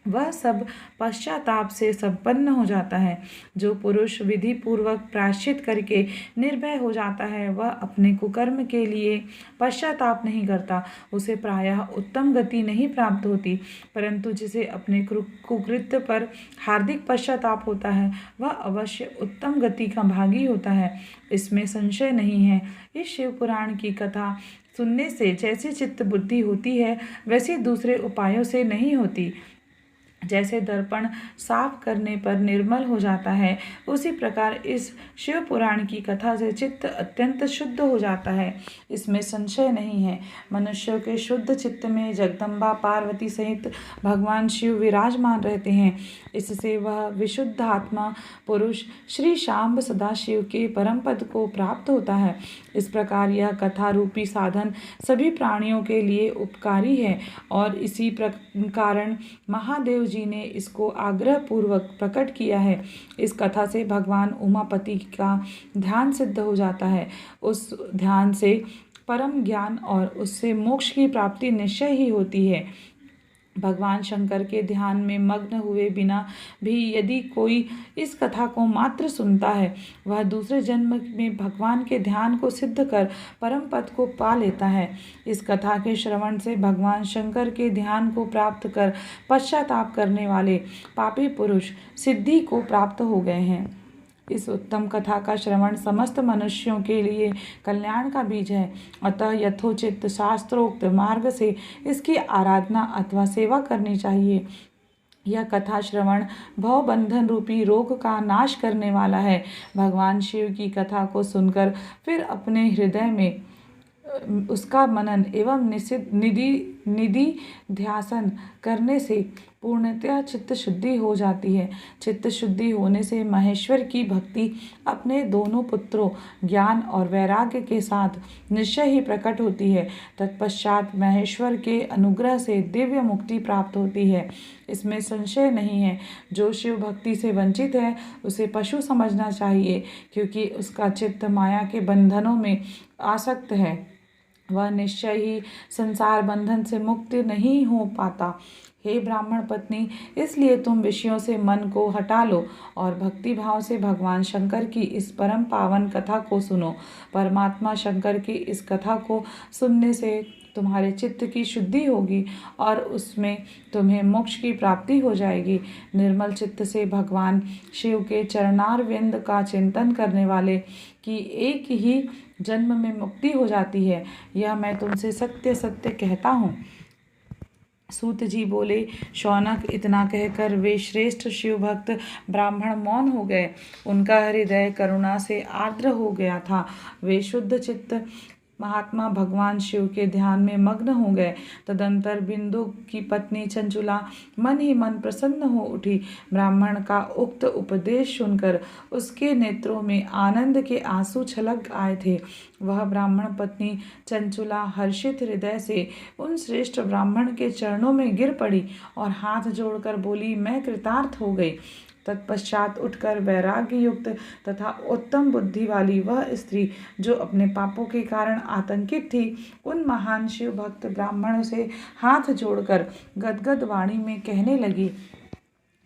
Speaker 1: वह सब पश्चाताप से संपन्न हो जाता है। जो पुरुष विधि पूर्वक प्रायश्चित करके निर्भय हो जाता है, वह अपने कुकर्म के लिए पश्चाताप नहीं करता। उसे प्रायः उत्तम गति नहीं प्राप्त होती, परंतु जिसे अपने कुकृत्य पर हार्दिक पश्चाताप होता है, वह अवश्य उत्तम गति का भागी होता है, इसमें संशय नहीं है। इस शिव पुराण की कथा सुनने से जैसी चित्त बुद्धि होती है, वैसी दूसरे उपायों से नहीं होती। जैसे दर्पण साफ करने पर निर्मल हो जाता है, उसी प्रकार इस शिव पुराण की कथा से चित्त अत्यंत शुद्ध हो जाता है, इसमें संशय नहीं है। मनुष्यों के शुद्ध चित्त में जगदम्बा पार्वती सहित भगवान शिव विराजमान रहते हैं। इससे वह विशुद्ध आत्मा पुरुष श्री शाम्ब सदाशिव के परम पद को प्राप्त होता है। इस प्रकार यह कथा रूपी साधन सभी प्राणियों के लिए उपकारी है और इसी कारण महादेव जी ने इसको आग्रह पूर्वक प्रकट किया है। इस कथा से भगवान उमापति का ध्यान सिद्ध हो जाता है। उस ध्यान से परम ज्ञान और उससे मोक्ष की प्राप्ति निश्चय ही होती है। भगवान शंकर के ध्यान में मग्न हुए बिना भी यदि कोई इस कथा को मात्र सुनता है, वह दूसरे जन्म में भगवान के ध्यान को सिद्ध कर परम पद को पा लेता है। इस कथा के श्रवण से भगवान शंकर के ध्यान को प्राप्त कर पश्चाताप करने वाले पापी पुरुष सिद्धि को प्राप्त हो गए हैं। इस उत्तम कथा का श्रवण समस्त मनुष्यों के लिए कल्याण का बीज है। अतः यथोचित शास्त्रोक्त मार्ग से इसकी आराधना अथवा सेवा करनी चाहिए। यह कथा श्रवण भव बंधन रूपी रोग का नाश करने वाला है। भगवान शिव की कथा को सुनकर फिर अपने हृदय में उसका मनन एवं निधि ध्यासन करने से पूर्णतया चित्त शुद्धि हो जाती है। चित्त शुद्धि होने से महेश्वर की भक्ति अपने दोनों पुत्रों ज्ञान और वैराग्य के साथ निश्चय ही प्रकट होती है। तत्पश्चात महेश्वर के अनुग्रह से दिव्य मुक्ति प्राप्त होती है, इसमें संशय नहीं है। जो शिव भक्ति से वंचित है, उसे पशु समझना चाहिए, क्योंकि उसका चित्त माया के बंधनों में आसक्त है। वह निश्चय ही संसार बंधन से मुक्त नहीं हो पाता। हे ब्राह्मण पत्नी, इसलिए तुम विषयों से मन को हटा लो और भक्ति भाव से भगवान शंकर की इस परम पावन कथा को सुनो। परमात्मा शंकर की इस कथा को सुनने से तुम्हारे चित्त की शुद्धि होगी और उसमें तुम्हें मोक्ष की प्राप्ति हो जाएगी। निर्मल चित्त से भगवान शिव के चरणारविंद का चिंतन करने वाले की एक ही जन्म में मुक्ति हो जाती है, यह मैं तुमसे सत्य सत्य कहता हूँ। सूत जी बोले, शौनक, इतना कहकर वे श्रेष्ठ शिव भक्त ब्राह्मण मौन हो गए। उनका हृदय करुणा से आर्द्र हो गया था। वे शुद्ध चित्त महात्मा भगवान शिव के ध्यान में मग्न हो गए। तदंतर बिंदु की पत्नी चंचुला मन ही मन प्रसन्न हो उठी। ब्राह्मण का उक्त उपदेश सुनकर उसके नेत्रों में आनंद के आंसू छलक आए थे। वह ब्राह्मण पत्नी चंचुला हर्षित हृदय से उन श्रेष्ठ ब्राह्मण के चरणों में गिर पड़ी और हाथ जोड़कर बोली, मैं कृतार्थ हो गई। तत्पश्चात उठकर वैराग्य युक्त तथा उत्तम बुद्धि वाली वह स्त्री, जो अपने पापों के कारण आतंकित थी, उन महान शिव भक्त ब्राह्मणों से हाथ जोड़कर गदगद वाणी में कहने लगी।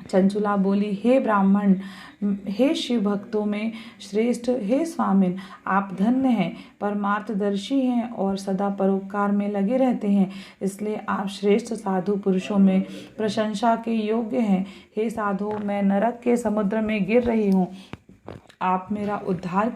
Speaker 1: चंचुला बोली, हे ब्राह्मण, हे शिव भक्तों में श्रेष्ठ, हे स्वामिन, आप धन्य हैं, परमार्थदर्शी हैं और सदा परोपकार में लगे रहते हैं, इसलिए आप श्रेष्ठ साधु पुरुषों में प्रशंसा के योग्य हैं। हे साधु, मैं नरक के समुद्र में गिर रही हूँ, आप मेरा उद्धार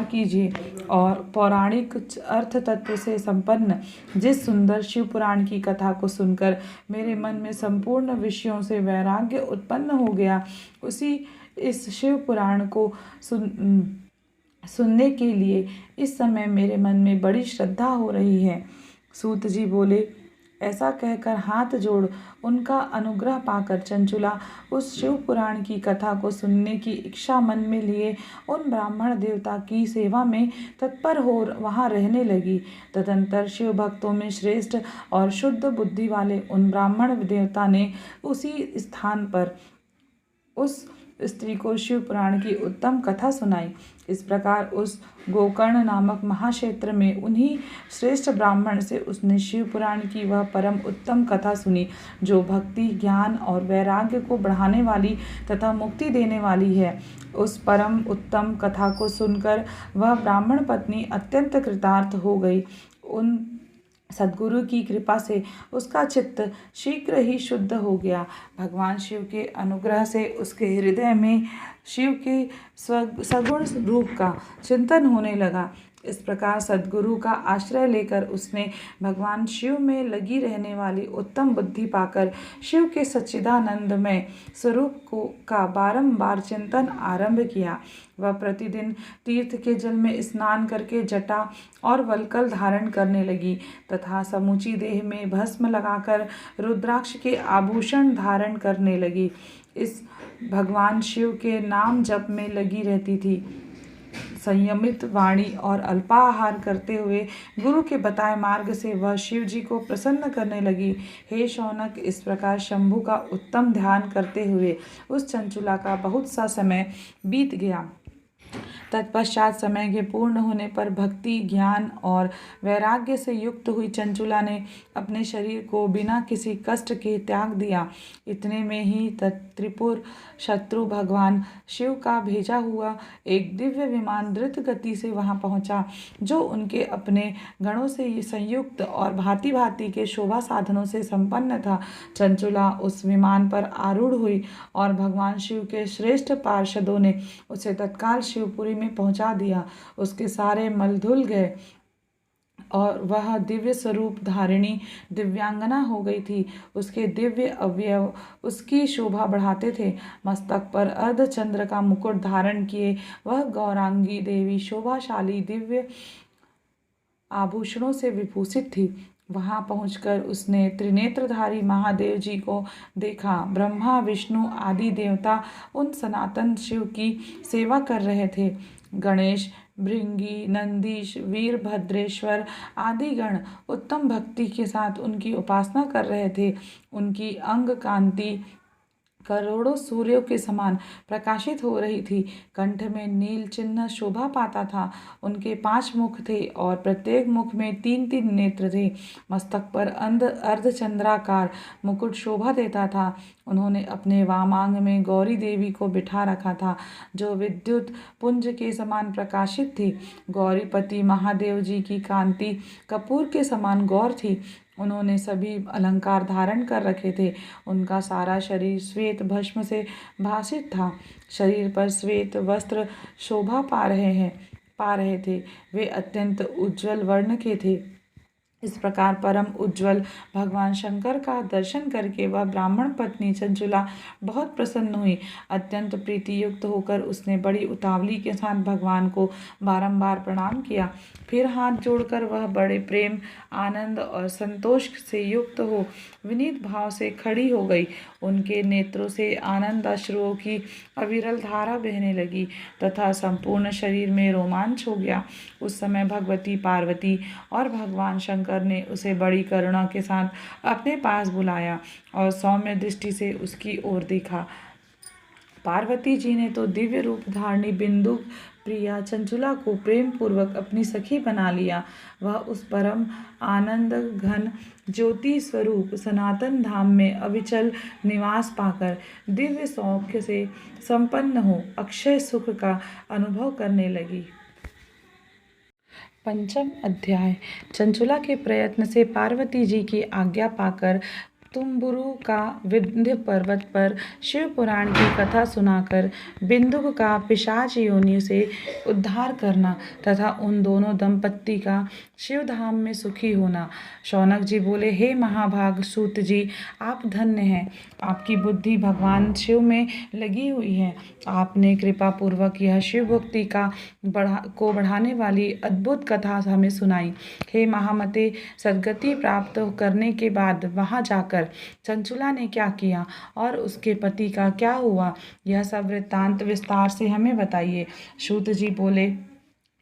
Speaker 1: कीजिए और पौराणिक अर्थ तत्व से संपन्न जिस सुंदर शिव पुराण की कथा को सुनकर मेरे मन में संपूर्ण विषयों से वैराग्य उत्पन्न हो गया, उसी इस शिव पुराण को सुनने के लिए इस समय मेरे मन में बड़ी श्रद्धा हो रही है। सूत जी बोले, ऐसा कहकर हाथ जोड़ उनका अनुग्रह पाकर चंचुला उस शिव पुराण की कथा को सुनने की इच्छा मन में लिए उन ब्राह्मण देवता की सेवा में तत्पर हो वहाँ रहने लगी। तदंतर शिव भक्तों में श्रेष्ठ और शुद्ध बुद्धि वाले उन ब्राह्मण देवता ने उसी स्थान पर उस स्त्री को शिव पुराण की उत्तम कथा सुनाई। इस प्रकार उस गोकर्ण नामक महाक्षेत्र में उन्हीं श्रेष्ठ ब्राह्मण से उसने शिव पुराण की वह परम उत्तम कथा सुनी, जो भक्ति, ज्ञान और वैराग्य को बढ़ाने वाली तथा मुक्ति देने वाली है। उस परम उत्तम कथा को सुनकर वह ब्राह्मण पत्नी अत्यंत कृतार्थ हो गई। उन सद्गुरु की कृपा से उसका चित्त शीघ्र ही शुद्ध हो गया। भगवान शिव के अनुग्रह से उसके हृदय में शिव के सगुण रूप का चिंतन होने लगा। इस प्रकार सद्गुरु का आश्रय लेकर उसने भगवान शिव में लगी रहने वाली उत्तम बुद्धि पाकर शिव के सच्चिदानंदमय स्वरूप का बारंबार चिंतन आरंभ किया। वह प्रतिदिन तीर्थ के जल में स्नान करके जटा और वल्कल धारण करने लगी तथा समूची देह में भस्म लगाकर रुद्राक्ष के आभूषण धारण करने लगी। इस भगवान शिव के नाम जप में लगी रहती थी। संयमित वाणी और अल्पाहार करते हुए गुरु के बताए मार्ग से वह शिव जी को प्रसन्न करने लगी। हे शौनक, इस प्रकार शंभु का उत्तम ध्यान करते हुए उस चंचुला का बहुत सा समय बीत गया। तत्पश्चात समय के पूर्ण होने पर भक्ति, ज्ञान और वैराग्य से युक्त हुई चंचुला ने अपने शरीर को बिना किसी कष्ट के त्याग दिया। इतने में ही त्रिपुर शत्रु भगवान शिव का भेजा हुआ एक दिव्य विमान द्रुत गति से वहां पहुंचा, जो उनके अपने गणों से संयुक्त और भांति भांति के शोभा साधनों से संपन्न था। चंचुला उस विमान पर आरूढ़ हुई और भगवान शिव के श्रेष्ठ पार्षदों ने उसे तत्काल शिवपुरी में पहुंचा दिया। उसके सारे मल धुल गए और वह दिव्य स्वरूप धारिणी दिव्यांगना हो गई थी। उसके दिव्य अवयव उसकी शोभा बढ़ाते थे। मस्तक पर अर्धचंद्र का मुकुट धारण किए वह गौरांगी देवी शोभाशाली दिव्य आभूषणों से विभूषित थी। वहां पहुंचकर उसने त्रिनेत्रधारी महादेव जी को देखा। ब्रह्मा, विष्णु आदि देवता उन सनातन शिव की सेवा कर रहे थे। गणेश, भृंगी, नंदीश, वीरभद्रेश्वर आदि गण उत्तम भक्ति के साथ उनकी उपासना कर रहे थे। उनकी अंग कांति करोड़ों सूर्यों के समान प्रकाशित हो रही थी। कंठ में नील चिन्ह शोभा पाता था। उनके 5 मुख थे और प्रत्येक मुख में 3-3 नेत्र थे। मस्तक पर अर्धचंद्राकार मुकुट शोभा देता था। उन्होंने अपने वामांग में गौरी देवी को बिठा रखा था, जो विद्युत पुंज के समान प्रकाशित थी। गौरीपति महादेव जी की कांति कपूर के समान गौर थी। उन्होंने सभी अलंकार धारण कर रखे थे। उनका सारा शरीर श्वेत भस्म से भासित था। शरीर पर श्वेत वस्त्र शोभा पा रहे थे। वे अत्यंत उज्ज्वल वर्ण के थे। इस प्रकार परम उज्ज्वल भगवान शंकर का दर्शन करके वह ब्राह्मण पत्नी चंचुला बहुत प्रसन्न हुई। अत्यंत प्रीति युक्त होकर उसने बड़ी उतावली के साथ भगवान को बारंबार प्रणाम किया। फिर हाथ जोड़कर वह बड़े प्रेम, आनंद और संतोष से युक्त हो विनीत भाव से खड़ी हो गई। उनके नेत्रों से आनंद अश्रुओं की अविरल धारा बहने लगी तथा संपूर्ण शरीर में रोमांच हो गया। उस समय भगवती पार्वती और भगवान शंकर ने उसे बड़ी करुणा के साथ अपने पास बुलाया और सौम्य दृष्टि से उसकी ओर देखा। पार्वती जी ने तो दिव्य रूप धारणी बिंदु प्रिया चंचुला को प्रेम पूर्वक अपनी सखी बना लिया। वह उस परम आनंद घन ज्योति स्वरूप सनातन धाम में अविचल निवास पाकर दिव्य सौख्य से संपन्न हो अक्षय सुख का अनुभव करने लगी। पंचम अध्याय। चंचुला के प्रयत्न से पार्वती जी की आज्ञा पाकर तुम्बुरु का विंध्य पर्वत पर शिव पुराण की कथा सुनाकर बिंदुक का पिशाच योनि से उद्धार करना तथा उन दोनों दंपत्ति का शिवधाम में सुखी होना। शौनक जी बोले, हे महाभाग सूत जी, आप धन्य हैं। आपकी बुद्धि भगवान शिव में लगी हुई है। आपने कृपा पूर्वक यह शिव भक्ति को बढ़ाने वाली अद्भुत कथा हमें सुनाई। हे महामते, सद्गति प्राप्त करने के बाद वहां जाकर चंचुला ने क्या किया और उसके पति का क्या हुआ, यह सब वृत्तांत विस्तार से हमें बताइए। सूत जी बोले,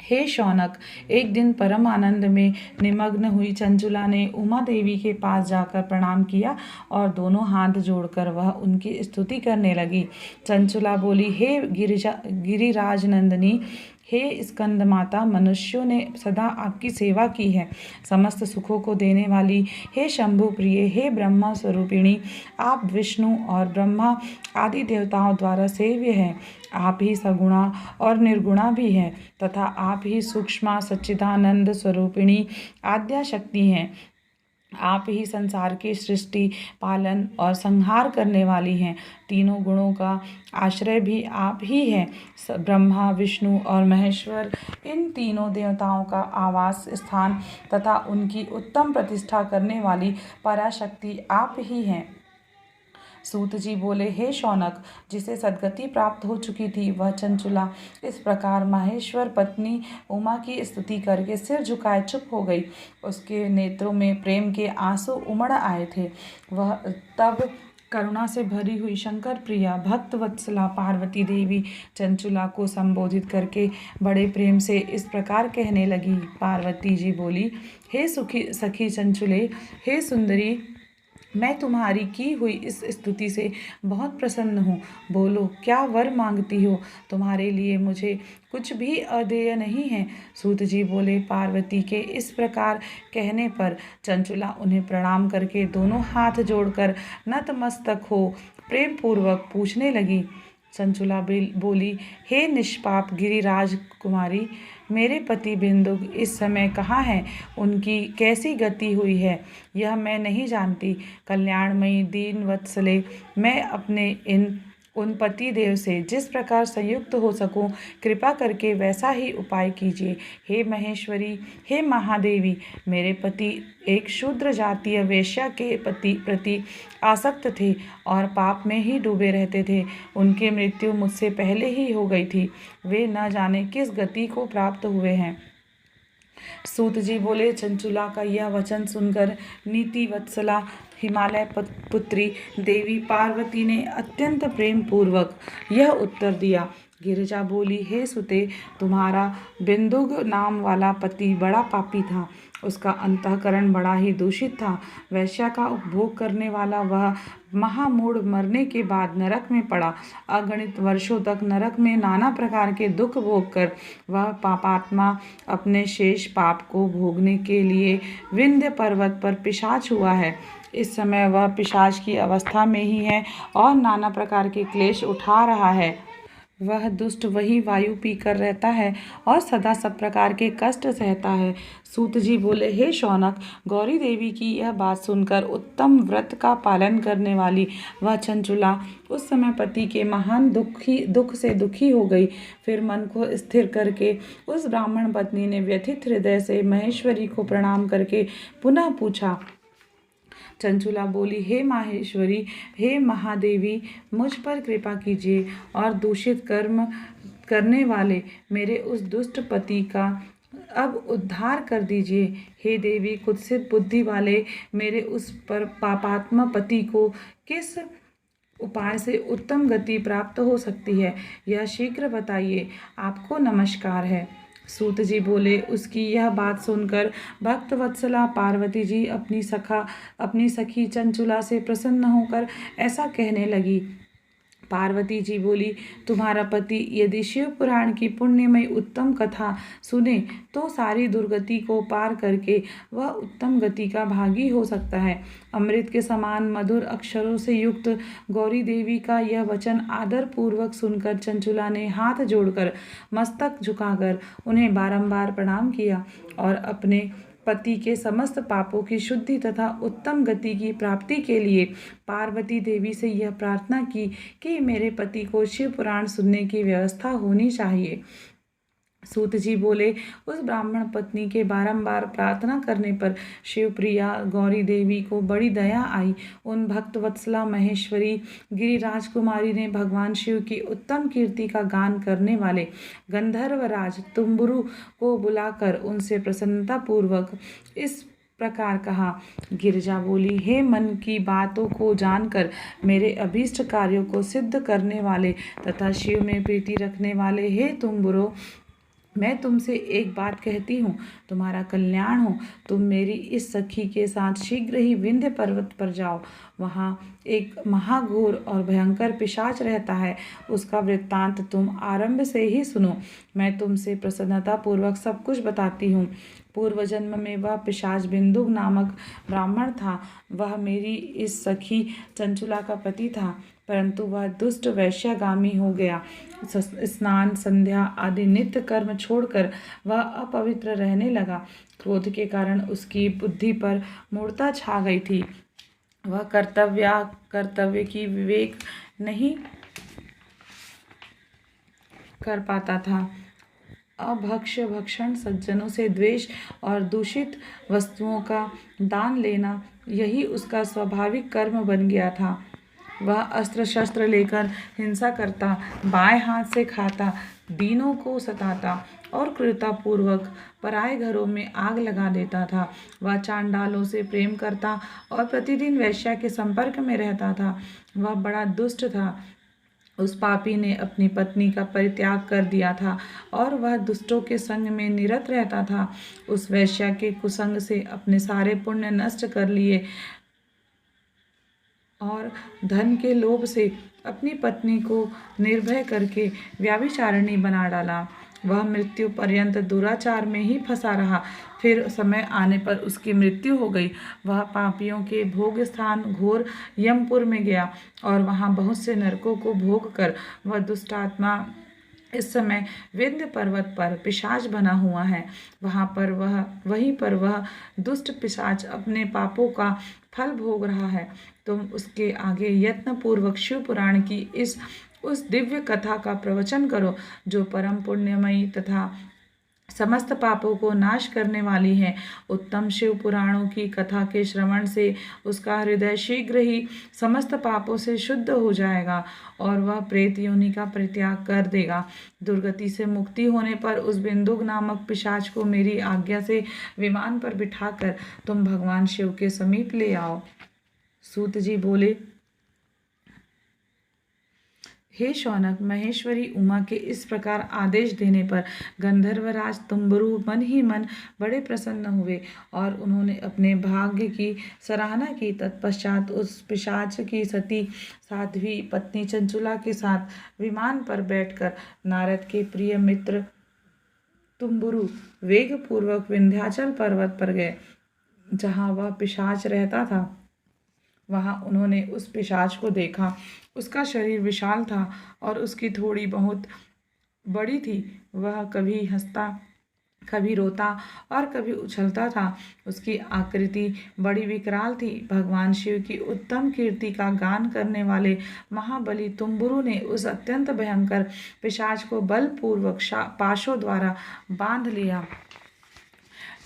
Speaker 1: हे शौनक, एक दिन परम आनंद में निमग्न हुई चंचुला ने उमा देवी के पास जाकर प्रणाम किया और दोनों हाथ जोड़कर वह उनकी स्तुति करने लगी। चंचुला बोली, हे गिरिराज नंदिनी, हे स्कंद माता, मनुष्यों ने सदा आपकी सेवा की है। समस्त सुखों को देने वाली हे शंभु प्रिय, हे ब्रह्मा स्वरूपिणी, आप विष्णु और ब्रह्मा आदि देवताओं द्वारा सेव्य हैं। आप ही सगुणा और निर्गुणा भी हैं तथा आप ही सूक्ष्म सच्चिदानंद स्वरूपिणी आद्या शक्ति हैं। आप ही संसार की सृष्टि, पालन और संहार करने वाली हैं। तीनों गुणों का आश्रय भी आप ही है। ब्रह्मा, विष्णु और महेश्वर, इन तीनों देवताओं का आवास स्थान तथा उनकी उत्तम प्रतिष्ठा करने वाली पराशक्ति आप ही हैं। सूत जी बोले, हे शौनक, जिसे सद्गति प्राप्त हो चुकी थी वह चंचुला इस प्रकार माहेश्वर पत्नी उमा की स्तुति करके सिर झुकाए चुप हो गई। उसके नेत्रों में प्रेम के आंसू उमड़ आए थे। वह तब करुणा से भरी हुई शंकर प्रिया भक्त वत्सला पार्वती देवी चंचुला को संबोधित करके बड़े प्रेम से इस प्रकार कहने लगी। पार्वती जी बोली, हे सखी चंचुले, हे सुंदरी, मैं तुम्हारी की हुई इस स्तुति से बहुत प्रसन्न हूँ। बोलो, क्या वर मांगती हो? तुम्हारे लिए मुझे कुछ भी अदेय नहीं है। सूत जी बोले, पार्वती के इस प्रकार कहने पर चंचुला उन्हें प्रणाम करके दोनों हाथ जोड़कर नतमस्तक हो प्रेम पूर्वक पूछने लगी। चंचुला बोली, हे निष्पाप गिरिराज कुमारी, मेरे पति बिंदु इस समय कहाँ हैं? उनकी कैसी गति हुई है यह मैं नहीं जानती। कल्याणमयी दीन वत्सले, मैं अपने उन पति देव से जिस प्रकार संयुक्त हो सकूं, कृपा करके वैसा ही उपाय कीजिए। हे महेश्वरी, हे महादेवी, मेरे पति एक शूद्र जातीय वेश्या के प्रति आसक्त थे और पाप में ही डूबे रहते थे। उनकी मृत्यु मुझसे पहले ही हो गई थी। वे न जाने किस गति को प्राप्त हुए हैं। सूत जी बोले, चंचुला का यह वचन सुनकर नीति वत्सला हिमालय पुत्री देवी पार्वती ने अत्यंत प्रेम पूर्वक यह उत्तर दिया। गिरिजा बोली, हे सुते, तुम्हारा बिंदुग नाम वाला पति बड़ा पापी था। उसका अंतःकरण बड़ा ही दूषित था। वैश्या का उपभोग करने वाला वह महामूढ़ मरने के बाद नरक में पड़ा। अगणित वर्षों तक नरक में नाना प्रकार के दुख भोग कर वह पापात्मा अपने शेष पाप को भोगने के लिए विंध्य पर्वत पर पिशाच हुआ है। इस समय वह पिशाच की अवस्था में ही है और नाना प्रकार के क्लेश उठा रहा है। वह दुष्ट वही वायु पीकर रहता है और सदा सब प्रकार के कष्ट सहता है। सूत जी बोले, हे शौनक, गौरी देवी की यह बात सुनकर उत्तम व्रत का पालन करने वाली वह चंचुला उस समय पति के महान दुख से दुखी हो गई। फिर मन को स्थिर करके उस ब्राह्मण पत्नी ने व्यथित हृदय से महेश्वरी को प्रणाम करके पुनः पूछा। चंचुला बोली, हे माहेश्वरी, हे महादेवी, मुझ पर कृपा कीजिए और दूषित कर्म करने वाले मेरे उस दुष्ट पति का अब उद्धार कर दीजिए। हे देवी, कुत्सित बुद्धि वाले मेरे उस पर पापात्मा पति को किस उपाय से उत्तम गति प्राप्त हो सकती है, यह शीघ्र बताइए। आपको नमस्कार है। सूत जी बोले, उसकी यह बात सुनकर भक्त वत्सला पार्वती जी अपनी सखी चंचुला से प्रसन्न होकर ऐसा कहने लगी। पार्वती जी बोली, तुम्हारा पति यदि शिव पुराण की पुण्यमय उत्तम कथा सुने तो सारी दुर्गति को पार करके वह उत्तम गति का भागी हो सकता है। अमृत के समान मधुर अक्षरों से युक्त गौरी देवी का यह वचन आदर पूर्वक सुनकर चंचुला ने हाथ जोड़कर मस्तक झुकाकर उन्हें बारंबार प्रणाम किया और अपने पति के समस्त पापों की शुद्धि तथा उत्तम गति की प्राप्ति के लिए पार्वती देवी से यह प्रार्थना की कि मेरे पति को शिव पुराण सुनने की व्यवस्था होनी चाहिए। सूत जी बोले, उस ब्राह्मण पत्नी के बारंबार प्रार्थना करने पर शिवप्रिया गौरी देवी को बड़ी दया आई। उन भक्त वत्सला महेश्वरी गिरिराज कुमारी ने भगवान शिव की उत्तम कीर्ति का गान करने वाले गंधर्वराज तुम्बुरु को बुलाकर उनसे प्रसन्नता पूर्वक इस प्रकार कहा। गिरिजा बोली, हे मन की बातों को जानकर मेरे अभीष्ट कार्यों को सिद्ध करने वाले तथा शिव में प्रीति रखने वाले हे तुम्बुरो, मैं तुमसे एक बात कहती हूँ, तुम्हारा कल्याण हो। तुम मेरी इस सखी के साथ शीघ्र ही विंध्य पर्वत पर जाओ। वहाँ एक महाघोर और भयंकर पिशाच रहता है। उसका वृत्तांत तुम आरंभ से ही सुनो। मैं तुमसे प्रसन्नता पूर्वक सब कुछ बताती हूँ। पूर्व जन्म में वह पिशाच बिंदु नामक ब्राह्मण था। वह मेरी इस सखी चंचुला का पति था, परंतु वह दुष्ट वैश्यागामी हो गया। स्नान, संध्या आदि नित्य कर्म छोड़कर वह अपवित्र रहने लगा। क्रोध के कारण उसकी बुद्धि पर मूढ़ता छा गई थी। वह कर्तव्य की विवेक नहीं कर पाता था। अभक्ष्य भक्षण, सज्जनों से द्वेष और दूषित वस्तुओं का दान लेना, यही उसका स्वाभाविक कर्म बन गया था। वह अस्त्र शस्त्र लेकर हिंसा करता, बाएं हाथ से खाता, दीनों को सताता और क्रूरतापूर्वक पराए घरों में आग लगा देता था। वह चांडालों से प्रेम करता और प्रतिदिन वेश्या के संपर्क में रहता था। वह बड़ा दुष्ट था। उस पापी ने अपनी पत्नी का परित्याग कर दिया था और वह दुष्टों के संग में निरत रहता था। उस वेश्या के कुसंग से अपने सारे पुण्य नष्ट कर लिए और धन के लोभ से अपनी पत्नी को निर्भय करके व्यभिचारिणी बना डाला। वह मृत्यु पर्यंत दुराचार में ही फंसा रहा। फिर समय आने पर उसकी मृत्यु हो गई। वह पापियों के भोग स्थान घोर यमपुर में गया और वहाँ बहुत से नरकों को भोग कर वह दुष्टात्मा इस समय विंध्य पर्वत पर पिशाच बना हुआ है। वहीं पर वह दुष्ट पिशाच अपने पापों का फल भोग रहा है। तुम उसके आगे यत्न पूर्वक शिव पुराण की उस दिव्य कथा का प्रवचन करो, जो परम पुण्यमयी तथा समस्त पापों को नाश करने वाली है। उत्तम शिव पुराणों की कथा के श्रवण से उसका हृदय शीघ्र ही समस्त पापों से शुद्ध हो जाएगा और वह प्रेत योनि का परित्याग कर देगा। दुर्गति से मुक्ति होने पर उस बिंदुक नामक पिशाच को मेरी आज्ञा से विमान पर बिठाकर तुम भगवान शिव के समीप ले आओ। सूत जी बोले, हे शौनक, महेश्वरी उमा के इस प्रकार आदेश देने पर गंधर्वराज तुम्बरु मन ही मन बड़े प्रसन्न हुए और उन्होंने अपने भाग्य की सराहना की। तत्पश्चात उस पिशाच की सती साध्वी पत्नी चंचुला के साथ विमान पर बैठकर नारद के प्रिय मित्र तुम्बुरु वेग पूर्वक विंध्याचल पर्वत पर गए, जहाँ वह पिशाच रहता था। वहां उन्होंने उस पिशाच को देखा। उसका शरीर विशाल था और उसकी थोड़ी बहुत बड़ी थी। वह कभी हंसता, कभी रोता और कभी उछलता था। उसकी आकृति बड़ी विकराल थी। भगवान शिव की उत्तम कीर्ति का गान करने वाले महाबली तुम्बुरु ने उस अत्यंत भयंकर पिशाच को बलपूर्वक पाशों द्वारा बांध लिया।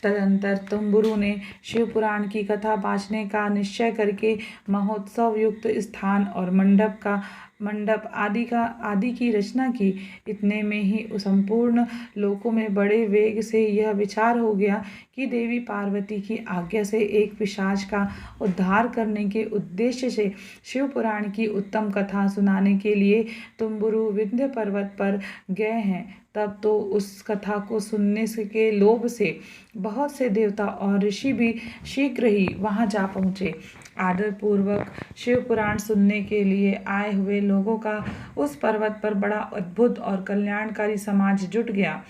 Speaker 1: तदंतर तुम्बुरु ने शिव पुराण की कथा बाँचने का निश्चय करके महोत्सव युक्त स्थान और मंडप आदि की रचना की। इतने में ही संपूर्ण लोकों में बड़े वेग से यह विचार हो गया कि देवी पार्वती की आज्ञा से एक पिशाच का उद्धार करने के उद्देश्य से शिव पुराण की उत्तम कथा सुनाने के लिए तुम्बुरु विंध्य पर्वत पर गए हैं। तब तो उस कथा को सुनने के लोभ से बहुत से देवता और ऋषि भी शीघ्र ही वहां जा पहुँचे। आदर पूर्वक शिव पुराण सुनने के लिए आए हुए लोगों का उस पर्वत पर बड़ा अद्भुत और कल्याणकारी समाज जुट गया।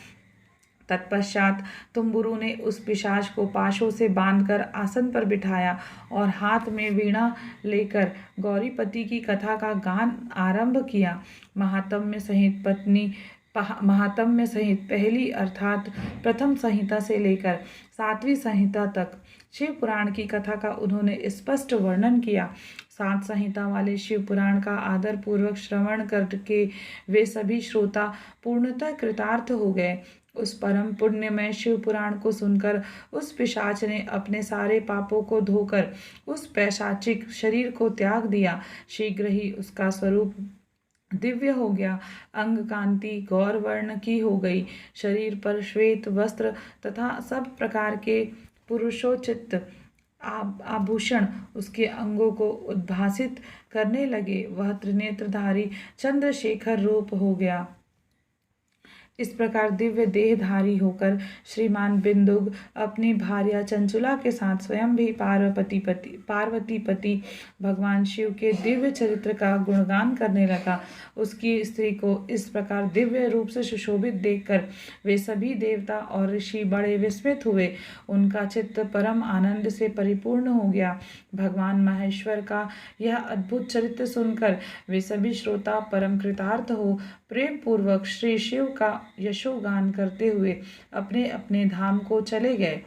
Speaker 1: तत्पश्चात तुम्बुरु ने उस पिशाच को पाशों से बांधकर आसन पर बिठाया और हाथ में वीणा लेकर गौरीपति की कथा का गान आरंभ किया। महात्म्य सहित पहली अर्थात प्रथम संहिता से लेकर 7वीं संहिता तक शिव पुराण की कथा का उन्होंने स्पष्ट वर्णन किया। 7 संहिता वाले शिव पुराण का आदर पूर्वक श्रवण करके वे सभी श्रोता पूर्णतः कृतार्थ हो गए। उस परम पुण्यमय शिव पुराण को सुनकर उस पिशाच ने अपने सारे पापों को धोकर उस पैशाचिक शरीर को त्याग दिया। शीघ्र ही उसका स्वरूप दिव्य हो गया। अंग कांति गौर वर्ण की हो गई। शरीर पर श्वेत वस्त्र तथा सब प्रकार के पुरुषोचित आभूषण उसके अंगों को उद्भासित करने लगे। वह त्रिनेत्रधारी चंद्रशेखर रूप हो गया। इस प्रकार दिव्य देहधारी होकर श्रीमान बिंदुक अपनी भार्या चंचुला के साथ स्वयं भी पार्वती पति भगवान शिव के दिव्य चरित्र का गुणगान करने लगा। उसकी स्त्री को इस प्रकार दिव्य रूप से सुशोभित देखकर वे सभी देवता और ऋषि बड़े विस्मित हुए। उनका चित्त परम आनंद से परिपूर्ण हो गया। भगवान महेश्वर का यह अद्भुत चरित्र सुनकर वे सभी श्रोता परम कृतार्थ हो प्रेम पूर्वक श्री शिव का यशोगान करते हुए अपने अपने धाम को चले गए।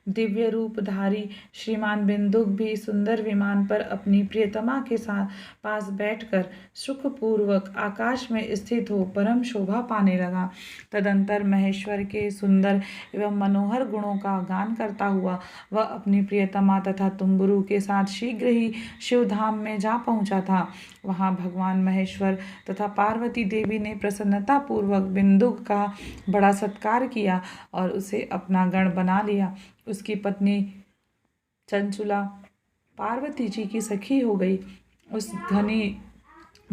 Speaker 1: दिव्य रूपधारी श्रीमान बिंदुक भी सुंदर विमान पर अपनी प्रियतमा के साथ पास बैठकर सुखपूर्वक आकाश में स्थित हो परम शोभा पाने लगा। तदंतर महेश्वर के सुंदर एवं मनोहर गुणों का गान करता हुआ वह अपनी प्रियतमा तथा तुम्बुरु के साथ शीघ्र ही शिवधाम में जा पहुंचा था। वहां भगवान महेश्वर तथा पार्वती देवी ने प्रसन्नता पूर्वक बिंदुक का बड़ा सत्कार किया और उसे अपना गण बना लिया। उसकी पत्नी चंचुला पार्वती जी की सखी हो गई। उस घनी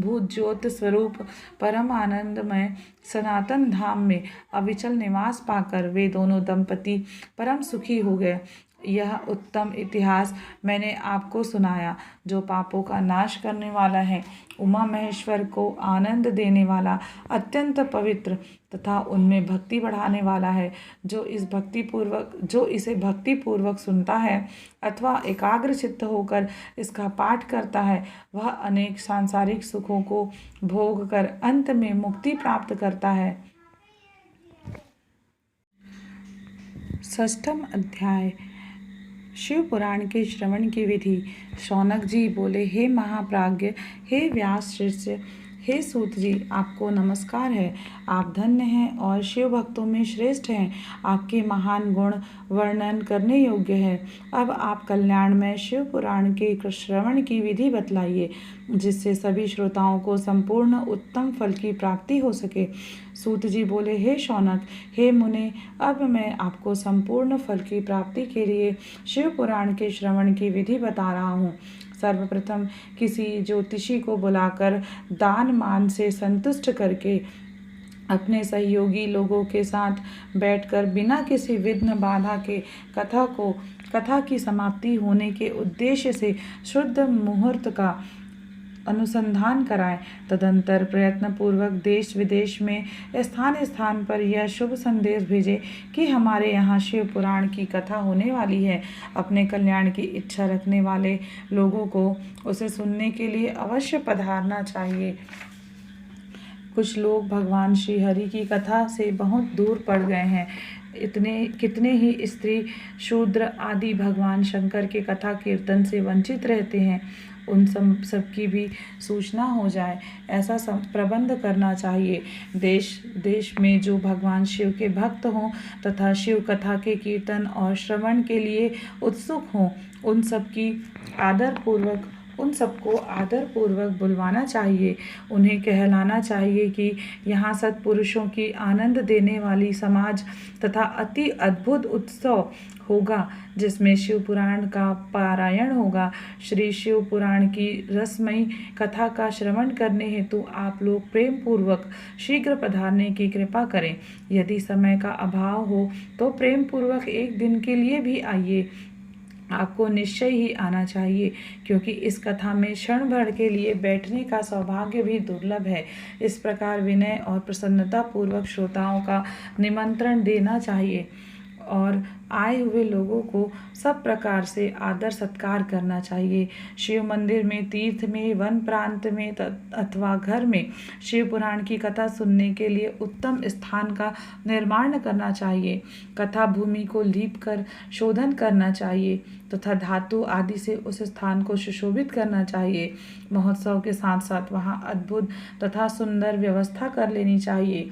Speaker 1: भूत ज्योत स्वरूप परम आनंदमय सनातन धाम में अविचल निवास पाकर वे दोनों दंपति परम सुखी हो गए। यह उत्तम इतिहास मैंने आपको सुनाया जो पापों का नाश करने वाला है, उमा महेश्वर को आनंद देने वाला, अत्यंत पवित्र तथा उनमें भक्ति बढ़ाने वाला है। जो इसे भक्ति पूर्वक सुनता है अथवा एकाग्र चित्त होकर इसका पाठ करता है वह अनेक सांसारिक सुखों को भोग कर अंत में मुक्ति प्राप्त करता है। 6वां अध्याय शिव पुराण के श्रवण की विधि। शौनक जी बोले, हे महाप्राज्ञ, हे व्यास शिष्य, हे सूत जी, आपको नमस्कार है। आप धन्य हैं और शिव भक्तों में श्रेष्ठ हैं। आपके महान गुण वर्णन करने योग्य है। अब आप कल्याणमय शिव पुराण के श्रवण की विधि बतलाइए जिससे सभी श्रोताओं को संपूर्ण उत्तम फल की प्राप्ति हो सके। सूत जी बोले, हे शौनक, हे मुने, अब मैं आपको संपूर्ण फल की प्राप्ति के लिए शिव पुराण के श्रवण की विधि बता रहा हूँ। सर्वप्रथम किसी ज्योतिषी को बुलाकर दान मान से संतुष्ट करके अपने सहयोगी लोगों के साथ बैठकर बिना किसी विघ्न बाधा के कथा की समाप्ति होने के उद्देश्य से शुद्ध मुहूर्त का अनुसंधान कराएं। तदंतर प्रयत्न पूर्वक देश विदेश में स्थान स्थान पर यह शुभ संदेश भेजे कि हमारे यहाँ शिव पुराण की कथा होने वाली है। अपने कल्याण की इच्छा रखने वाले लोगों को उसे सुनने के लिए अवश्य पधारना चाहिए। कुछ लोग भगवान श्री हरि की कथा से बहुत दूर पड़ गए हैं। कितने ही स्त्री शूद्र आदि भगवान शंकर के कथा कीर्तन से वंचित रहते हैं। उन सबकी भी सूचना हो जाए ऐसा प्रबंध करना चाहिए। देश में जो भगवान शिव के भक्त हों तथा शिव कथा के कीर्तन और श्रवण के लिए उत्सुक हों उन सबको आदरपूर्वक बुलवाना चाहिए। उन्हें कहलाना चाहिए कि यहाँ सत्पुरुषों की आनंद देने वाली समाज तथा अति अद्भुत उत्सव होगा जिसमें शिव पुराण का पारायण होगा। श्री शिव पुराण की रसमयी कथा का श्रवण करने हेतु आप लोग प्रेम पूर्वक शीघ्र पधारने की कृपा करें। यदि समय का अभाव हो तो प्रेम पूर्वक एक दिन के लिए भी आइए। आपको निश्चय ही आना चाहिए क्योंकि इस कथा में क्षण भर के लिए बैठने का सौभाग्य भी दुर्लभ है। इस प्रकार विनय और प्रसन्नता पूर्वक श्रोताओं का निमंत्रण देना चाहिए और आए हुए लोगों को सब प्रकार से आदर सत्कार करना चाहिए। शिव मंदिर में, तीर्थ में, वन प्रांत में अथवा घर में शिव पुराण की कथा सुनने के लिए उत्तम स्थान का निर्माण करना चाहिए। कथा भूमि को लीप कर शोधन करना चाहिए तथा धातु आदि से उस स्थान को सुशोभित करना चाहिए। महोत्सव के साथ साथ वहाँ अद्भुत तथा सुंदर व्यवस्था कर लेनी चाहिए।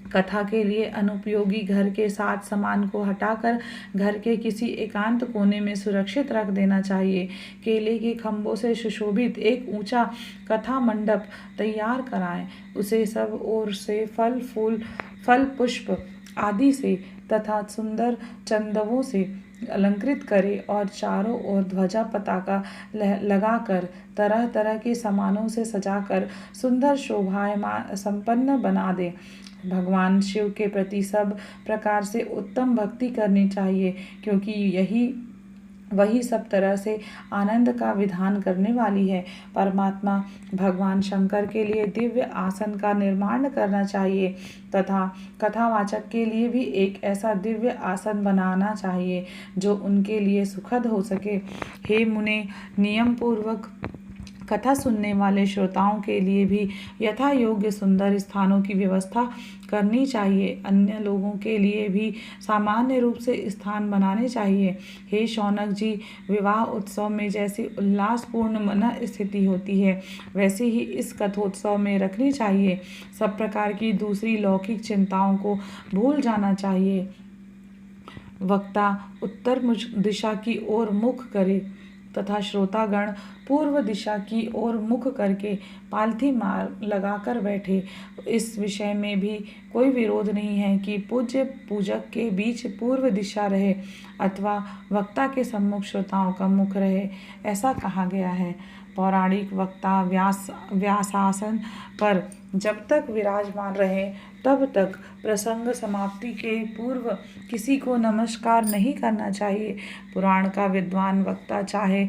Speaker 1: कथा के लिए अनुपयोगी घर के साथ सामान को हटाकर घर के किसी एकांत कोने में सुरक्षित रख देना चाहिए। केले के खंभों से सुशोभित एक ऊंचा कथा मंडप तैयार कराएं। उसे सब ओर से फल पुष्प आदि से तथा सुंदर चंदवों से अलंकृत करें और चारों ओर ध्वजा पताका लगाकर तरह तरह के सामानों से सजाकर सुंदर शोभायमान संपन्न बना दें। भगवान शिव के प्रति सब प्रकार से उत्तम भक्ति करनी चाहिए, क्योंकि वही सब तरह से आनंद का विधान करने वाली है। परमात्मा भगवान शंकर के लिए दिव्य आसन का निर्माण करना चाहिए तथा कथावाचक के लिए भी एक ऐसा दिव्य आसन बनाना चाहिए जो उनके लिए सुखद हो सके। हे मुने, नियम पूर्वक कथा सुनने वाले श्रोताओं के लिए भी यथा योग्य सुंदर स्थानों की व्यवस्था करनी चाहिए। अन्य लोगों के लिए भी सामान्य रूप से स्थान बनाने चाहिए। हे शौनक जी, विवाह उत्सव में जैसी उल्लासपूर्ण मन स्थिति होती है, वैसे ही इस कथोत्सव में रखनी चाहिए। सब प्रकार की दूसरी लौकिक चिंताओं को भूल जाना चाहिए। वक्ता उत्तर दिशा की ओर मुख करे तथा श्रोतागण पूर्व दिशा की ओर मुख करके पालथी मार लगाकर बैठे। इस विषय में भी कोई विरोध नहीं है कि पूज्य पूजक के बीच पूर्व दिशा रहे अथवा वक्ता के सम्मुख श्रोताओं का मुख रहे, ऐसा कहा गया है। पौराणिक वक्ता व्यासासन पर जब तक विराजमान रहे तब तक प्रसंग समाप्ति के पूर्व किसी को नमस्कार नहीं करना चाहिए। पुराण का विद्वान वक्ता चाहे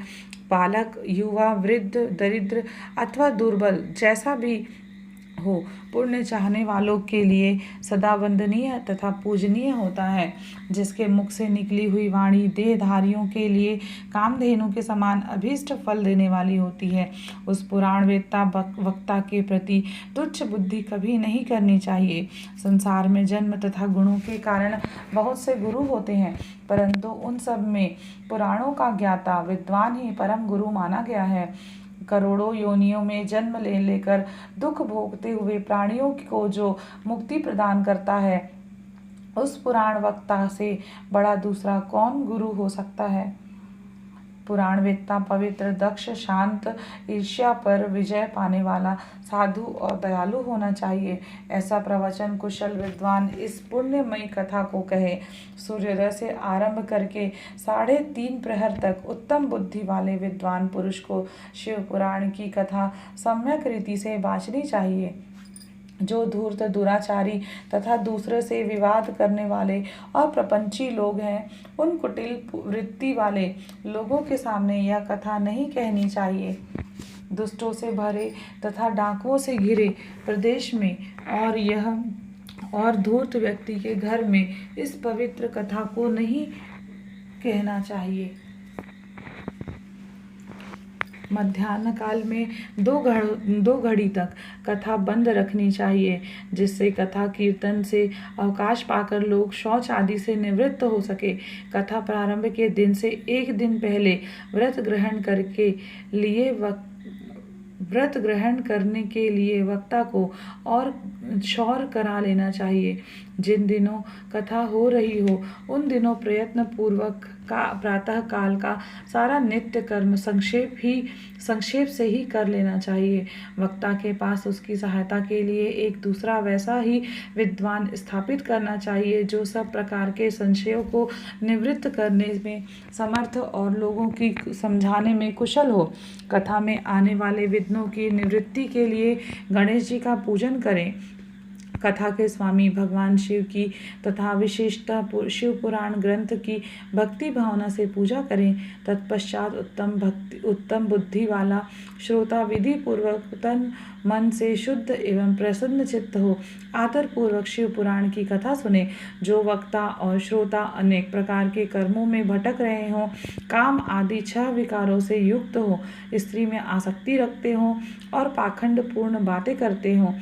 Speaker 1: बालक, युवा, वृद्ध, दरिद्र अथवा दुर्बल जैसा भी हो, पुण्य चाहने वालों के लिए सदा वंदनीय तथा पूजनीय होता है। जिसके मुख से निकली हुई वाणी देहधारियों के लिए कामधेनु के समान अभीष्ट फल देने वाली होती है, उस पुराण वेत्ता वक्ता के प्रति तुच्छ बुद्धि कभी नहीं करनी चाहिए। संसार में जन्म तथा गुणों के कारण बहुत से गुरु होते हैं, परंतु उन सब में पुराणों का ज्ञाता विद्वान ही परम गुरु माना गया है। करोड़ों योनियों में जन्म लेकर दुख भोगते हुए प्राणियों को जो मुक्ति प्रदान करता है, उस पुराण वक्ता से बड़ा दूसरा कौन गुरु हो सकता है। पुराण वेत्ता पवित्र, दक्ष, शांत, ईर्ष्या पर विजय पाने वाला, साधु और दयालु होना चाहिए। ऐसा प्रवचन कुशल विद्वान इस पुण्यमयी कथा को कहे। सूर्योदय से आरंभ करके 3.5 प्रहर तक उत्तम बुद्धि वाले विद्वान पुरुष को शिव पुराण की कथा सम्यक रीति से वाचनी चाहिए। जो धूर्त, दुराचारी तथा दूसरे से विवाद करने वाले और प्रपंची लोग हैं, उन कुटिल वृत्ति वाले लोगों के सामने यह कथा नहीं कहनी चाहिए। दुष्टों से भरे तथा डाकुओं से घिरे प्रदेश में और धूर्त व्यक्ति के घर में इस पवित्र कथा को नहीं कहना चाहिए। मध्याह्न काल में 2 घड़ी तक कथा बंद रखनी चाहिए, जिससे कथा कीर्तन से अवकाश पाकर लोग शौच आदि से निवृत्त हो सके। कथा प्रारंभ के दिन से 1 दिन पहले व्रत ग्रहण करने के लिए वक्ता को और शौर करा लेना चाहिए। जिन दिनों कथा हो रही हो, उन दिनों प्रयत्न पूर्वक प्रातः काल का सारा नित्य कर्म संक्षेप से ही कर लेना चाहिए। वक्ता के पास उसकी सहायता के लिए एक दूसरा वैसा ही विद्वान स्थापित करना चाहिए, जो सब प्रकार के संशयों को निवृत्त करने में समर्थ और लोगों की समझाने में कुशल हो। कथा में आने वाले विघ्नों की निवृत्ति के लिए गणेश जी का पूजन करें। कथा के स्वामी भगवान शिव की तथा विशेषतः शिव पुराण ग्रंथ की भक्ति भावना से पूजा करें। तत्पश्चात उत्तम बुद्धि वाला श्रोता विधि पूर्वक तन मन से शुद्ध एवं प्रसन्न चित्त हो आदर पूर्वक शिव पुराण की कथा सुने। जो वक्ता और श्रोता अनेक प्रकार के कर्मों में भटक रहे हों, काम आदि 6 विकारों से युक्त हो, स्त्री में आसक्ति रखते हों और पाखंड पूर्ण बातें करते हों,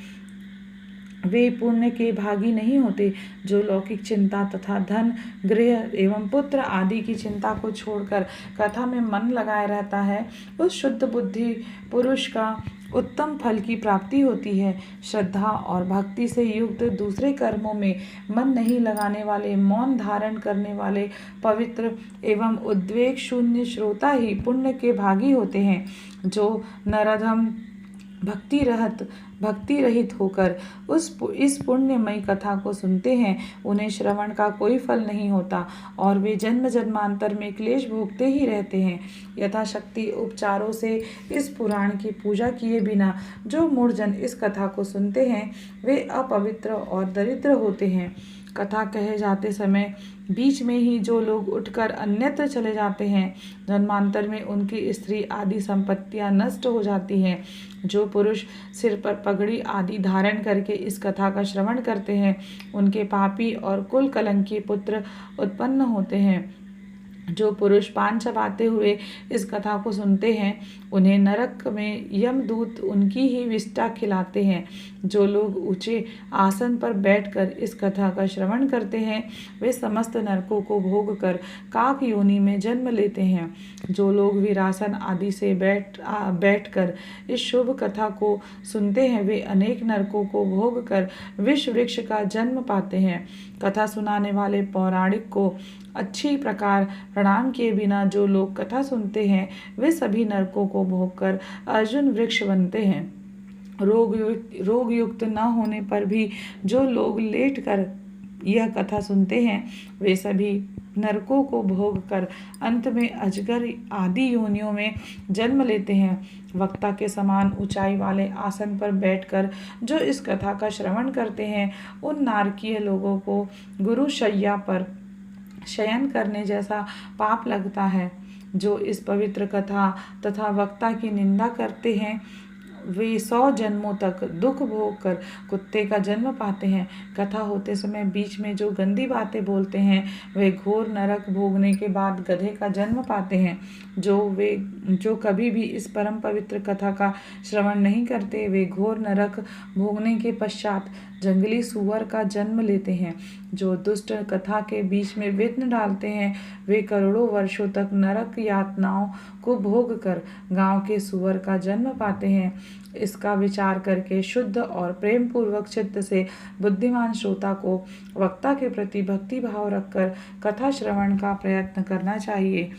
Speaker 1: वे पुण्य के भागी नहीं होते। जो लौकिक चिंता तथा धन, गृह एवं पुत्र आदि की चिंता को छोड़कर कथा में मन लगाए रहता है, उस शुद्ध बुद्धि पुरुष का उत्तम फल की प्राप्ति होती है। श्रद्धा और भक्ति से युक्त दूसरे कर्मों में मन नहीं लगाने वाले, मौन धारण करने वाले, पवित्र एवं उद्वेग शून्य श्रोता ही पुण्य के भागी होते हैं। जो नराधम भक्ति रहित होकर इस पुण्यमयी कथा को सुनते हैं, उन्हें श्रवण का कोई फल नहीं होता और वे जन्म जन्मांतर में क्लेश भोगते ही रहते हैं। यथाशक्ति उपचारों से इस पुराण की पूजा किए बिना जो मूढ़जन इस कथा को सुनते हैं, वे अपवित्र और दरिद्र होते हैं। कथा कहे जाते समय बीच में ही जो लोग उठकर अन्यत्र चले जाते हैं, जन्मांतर में उनकी स्त्री आदि संपत्तियां नष्ट हो जाती हैं। जो पुरुष सिर पर पगड़ी आदि धारण करके इस कथा का श्रवण करते हैं, उनके पापी और कुल कलंकी पुत्र उत्पन्न होते हैं। जो पुरुष पान चबाते हुए इस कथा को सुनते हैं, उन्हें नरक में यमदूत उनकी ही विष्ठा खिलाते हैं। जो लोग ऊंचे आसन पर बैठकर इस कथा का श्रवण करते हैं, वे समस्त नरकों को भोग कर काक योनि में जन्म लेते हैं। जो लोग वीरासन आदि से बैठकर इस शुभ कथा को सुनते हैं, वे अनेक नरकों को भोग कर विष वृक्ष का जन्म पाते हैं। कथा सुनाने वाले पौराणिक को अच्छी प्रकार प्रणाम किए बिना जो लोग कथा सुनते हैं, वे सभी नरकों को भोगकर अर्जुन वृक्ष बनते हैं। रोग युक्त न होने पर भी जो लोग लेट कर यह कथा सुनते हैं, वे सभी नरकों को भोग कर अंत में अजगर आदि योनियों में जन्म लेते हैं। वक्ता के समान ऊंचाई वाले आसन पर बैठकर जो इस कथा का श्रवण करते हैं, उन नारकीय लोगों को गुरु शैया पर शयन करने जैसा पाप लगता है। जो इस पवित्र कथा तथा वक्ता की निंदा करते हैं, वे 100 जन्मों तक दुख भोग कर कुत्ते का जन्म पाते हैं। कथा होते समय बीच में जो गंदी बातें बोलते हैं, वे घोर नरक भोगने के बाद गधे का जन्म पाते हैं। जो कभी भी इस परम पवित्र कथा का श्रवण नहीं करते, वे घोर नरक भोगने के पश्चात जंगली सुअर का जन्म लेते हैं। जो दुष्ट कथा के बीच में विघ्न डालते हैं, वे करोड़ों वर्षों तक नरक यातनाओं को भोग कर गांव के सुअर का जन्म पाते हैं। इसका विचार करके शुद्ध और प्रेम पूर्वक चित्त से बुद्धिमान श्रोता को वक्ता के प्रति भक्ति भाव रखकर कथा श्रवण का प्रयत्न करना चाहिए।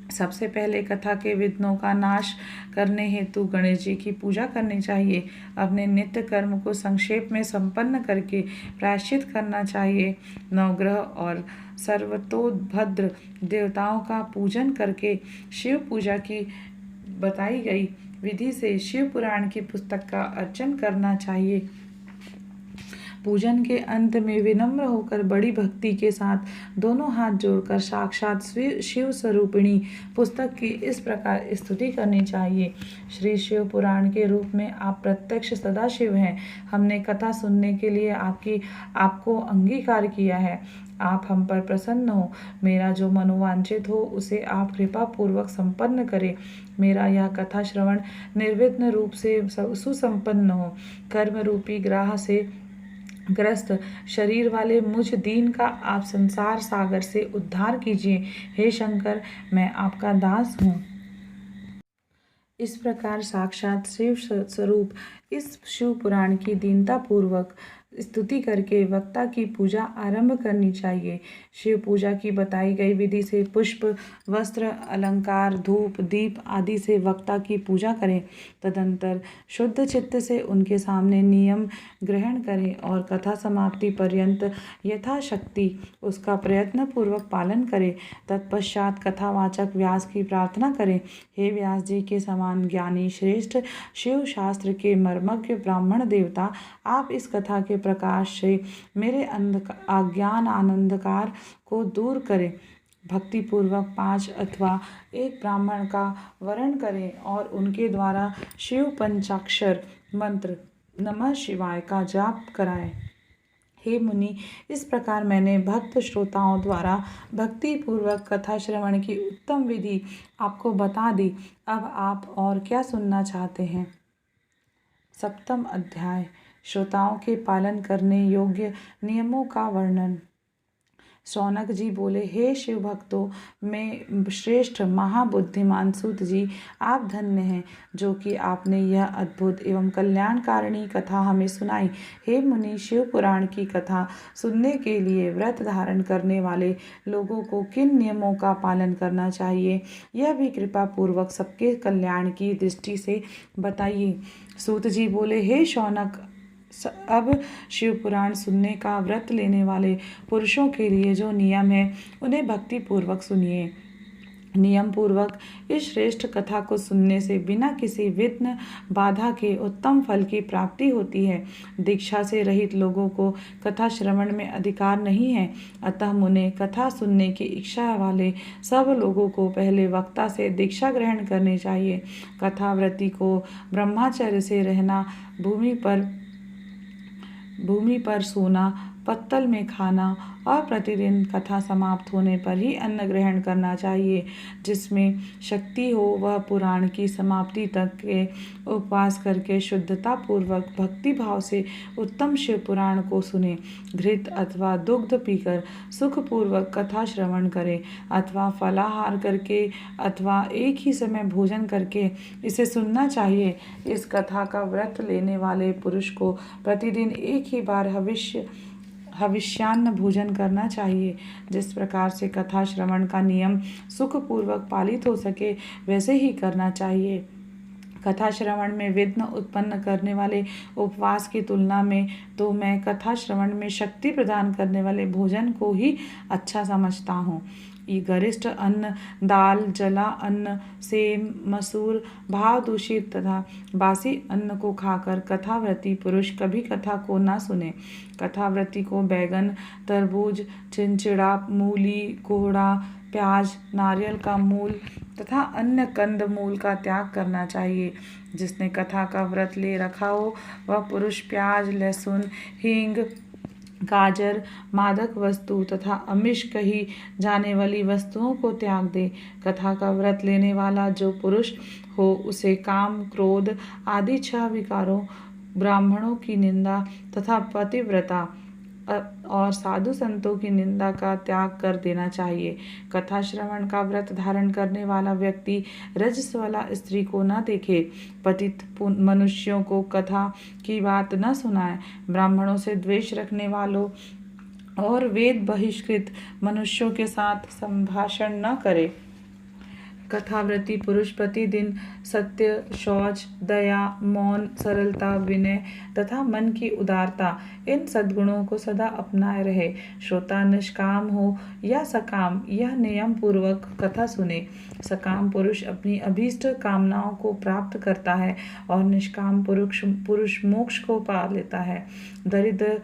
Speaker 1: सबसे पहले कथा के विघ्नों का नाश करने हेतु गणेश जी की पूजा करनी चाहिए। अपने नित्य कर्म को संक्षेप में संपन्न करके प्रायश्चित करना चाहिए। नवग्रह और सर्वतोभद्र देवताओं का पूजन करके शिव पूजा की बताई गई विधि से शिव पुराण की पुस्तक का अर्चन करना चाहिए। पूजन के अंत में विनम्र होकर बड़ी भक्ति के साथ दोनों हाथ जोड़कर साक्षात शिव स्वरूपिणी पुस्तक की इस प्रकार स्तुति करनी चाहिए। श्री शिव पुराण के रूप में आप प्रत्यक्ष सदाशिव हैं। हमने कथा सुनने के लिए आपको अंगीकार किया है। आप हम पर प्रसन्न हो। मेरा जो मनोवांछित हो उसे आप कृपा पूर्वक संपन्न करें। मेरा यह कथा श्रवण निर्विघ्न रूप से सुसंपन्न हो। कर्म रूपी ग्राह से ग्रस्त शरीर वाले मुझ दीन का आप संसार सागर से उद्धार कीजिए। हे शंकर, मैं आपका दास हूँ। इस प्रकार साक्षात शिव स्वरूप इस शिव पुराण की दीनता पूर्वक स्तुति करके वक्ता की पूजा आरंभ करनी चाहिए। शिव पूजा की बताई गई विधि से पुष्प, वस्त्र, अलंकार, धूप, दीप आदि से वक्ता की पूजा करें। तदंतर शुद्ध चित्त से उनके सामने नियम ग्रहण करें और कथा समाप्ति पर्यंत यथाशक्ति उसका प्रयत्न पूर्वक पालन करें। तत्पश्चात कथावाचक व्यास की प्रार्थना करें। हे व्यास जी के समान ज्ञानी श्रेष्ठ शिव शास्त्र के मर्मज्ञ ब्राह्मण देवता, आप इस कथा के प्रकाश से मेरे अज्ञान आनंदकार को दूर करें। भक्ति पूर्वक 5 अथवा 1 ब्राह्मण का वरण करें और उनके द्वारा शिव पंचाक्षर मंत्र नमः शिवाय का जाप कराएं। हे मुनि, इस प्रकार मैंने भक्त श्रोताओं द्वारा भक्ति पूर्वक कथा श्रवण की उत्तम विधि आपको बता दी। अब आप और क्या सुनना चाहते हैं? 7वां अध्याय, श्रोताओं के पालन करने योग्य नियमों का वर्णन। शौनक जी बोले, हे शिव भक्तों में श्रेष्ठ महाबुद्धिमान सूत जी, आप धन्य हैं जो कि आपने यह अद्भुत एवं कल्याणकारिणी कथा हमें सुनाई। हे मुनि, शिव पुराण की कथा सुनने के लिए व्रत धारण करने वाले लोगों को किन नियमों का पालन करना चाहिए, यह भी कृपा पूर्वक सबके कल्याण की दृष्टि से बताइए। सूत जी बोले, हे शौनक, अब शिव पुराण सुनने का व्रत लेने वाले पुरुषों के लिए जो नियम है उन्हें भक्ति पूर्वक सुनिए। नियम पूर्वक इस श्रेष्ठ कथा को सुनने से बिना किसी विघ्न बाधा के उत्तम फल की प्राप्ति होती है। दीक्षा से रहित लोगों को कथा श्रवण में अधिकार नहीं है, अतः मुने कथा सुनने की इच्छा वाले सब लोगों को पहले वक्ता से दीक्षा ग्रहण करनी चाहिए। कथाव्रती को ब्रह्मचर्य से रहना, भूमि पर सोना, पत्तल में खाना और प्रतिदिन कथा समाप्त होने पर ही अन्न ग्रहण करना चाहिए। जिसमें शक्ति हो वह पुराण की समाप्ति तक के उपवास करके शुद्धता पूर्वक भक्ति भाव से उत्तम शिव पुराण को सुने। घृत अथवा दुग्ध पीकर सुखपूर्वक कथा श्रवण करे अथवा फलाहार करके अथवा एक ही समय भोजन करके इसे सुनना चाहिए। इस कथा का व्रत लेने वाले पुरुष को प्रतिदिन एक ही बार हविष्यान्न भोजन करना चाहिए। जिस प्रकार से कथा श्रवण का नियम सुखपूर्वक पालित हो सके वैसे ही करना चाहिए। कथा श्रवण में विघ्न उत्पन्न करने वाले उपवास की तुलना में तो मैं कथा श्रवण में शक्ति प्रदान करने वाले भोजन को ही अच्छा समझता हूँ। गरिष्ठ अन्न, दाल, जला अन्न, सेम, मसूर, भाव दूषित तथा बासी अन्न को खाकर कथाव्रती पुरुष कभी कथा को न सुने। कथाव्रती को बैगन, तरबूज, चिंचिड़ा, मूली, कोहड़ा, प्याज, नारियल का मूल तथा अन्य कंद मूल का त्याग करना चाहिए। जिसने कथा का व्रत ले रखा हो वह पुरुष प्याज, लहसुन, हींग, गाजर, मादक वस्तु तथा अमिष कही जाने वाली वस्तुओं को त्याग दे। कथा का व्रत लेने वाला जो पुरुष हो उसे काम, क्रोध आदि 6 विकारों, ब्राह्मणों की निंदा तथा पतिव्रता और साधु संतों की निंदा का त्याग कर देना चाहिए। कथा श्रवण का व्रत धारण करने वाला व्यक्ति रजस वाला स्त्री को न देखे, पतित मनुष्यों को कथा की बात न सुनाए, ब्राह्मणों से द्वेष रखने वालों और वेद बहिष्कृत मनुष्यों के साथ संभाषण न करे। कथाव्रती पुरुष प्रतिदिन सत्य, शौच, दया, मौन, सरलता, विनय तथा मन की उदारता इन सद्गुणों को सदा अपनाए रहे। श्रोता निष्काम हो या सकाम यह नियम पूर्वक कथा सुने। सकाम पुरुष अपनी अभीष्ट कामनाओं को प्राप्त करता है और निष्काम पुरुष मोक्ष को पा लेता है। दरिद्र,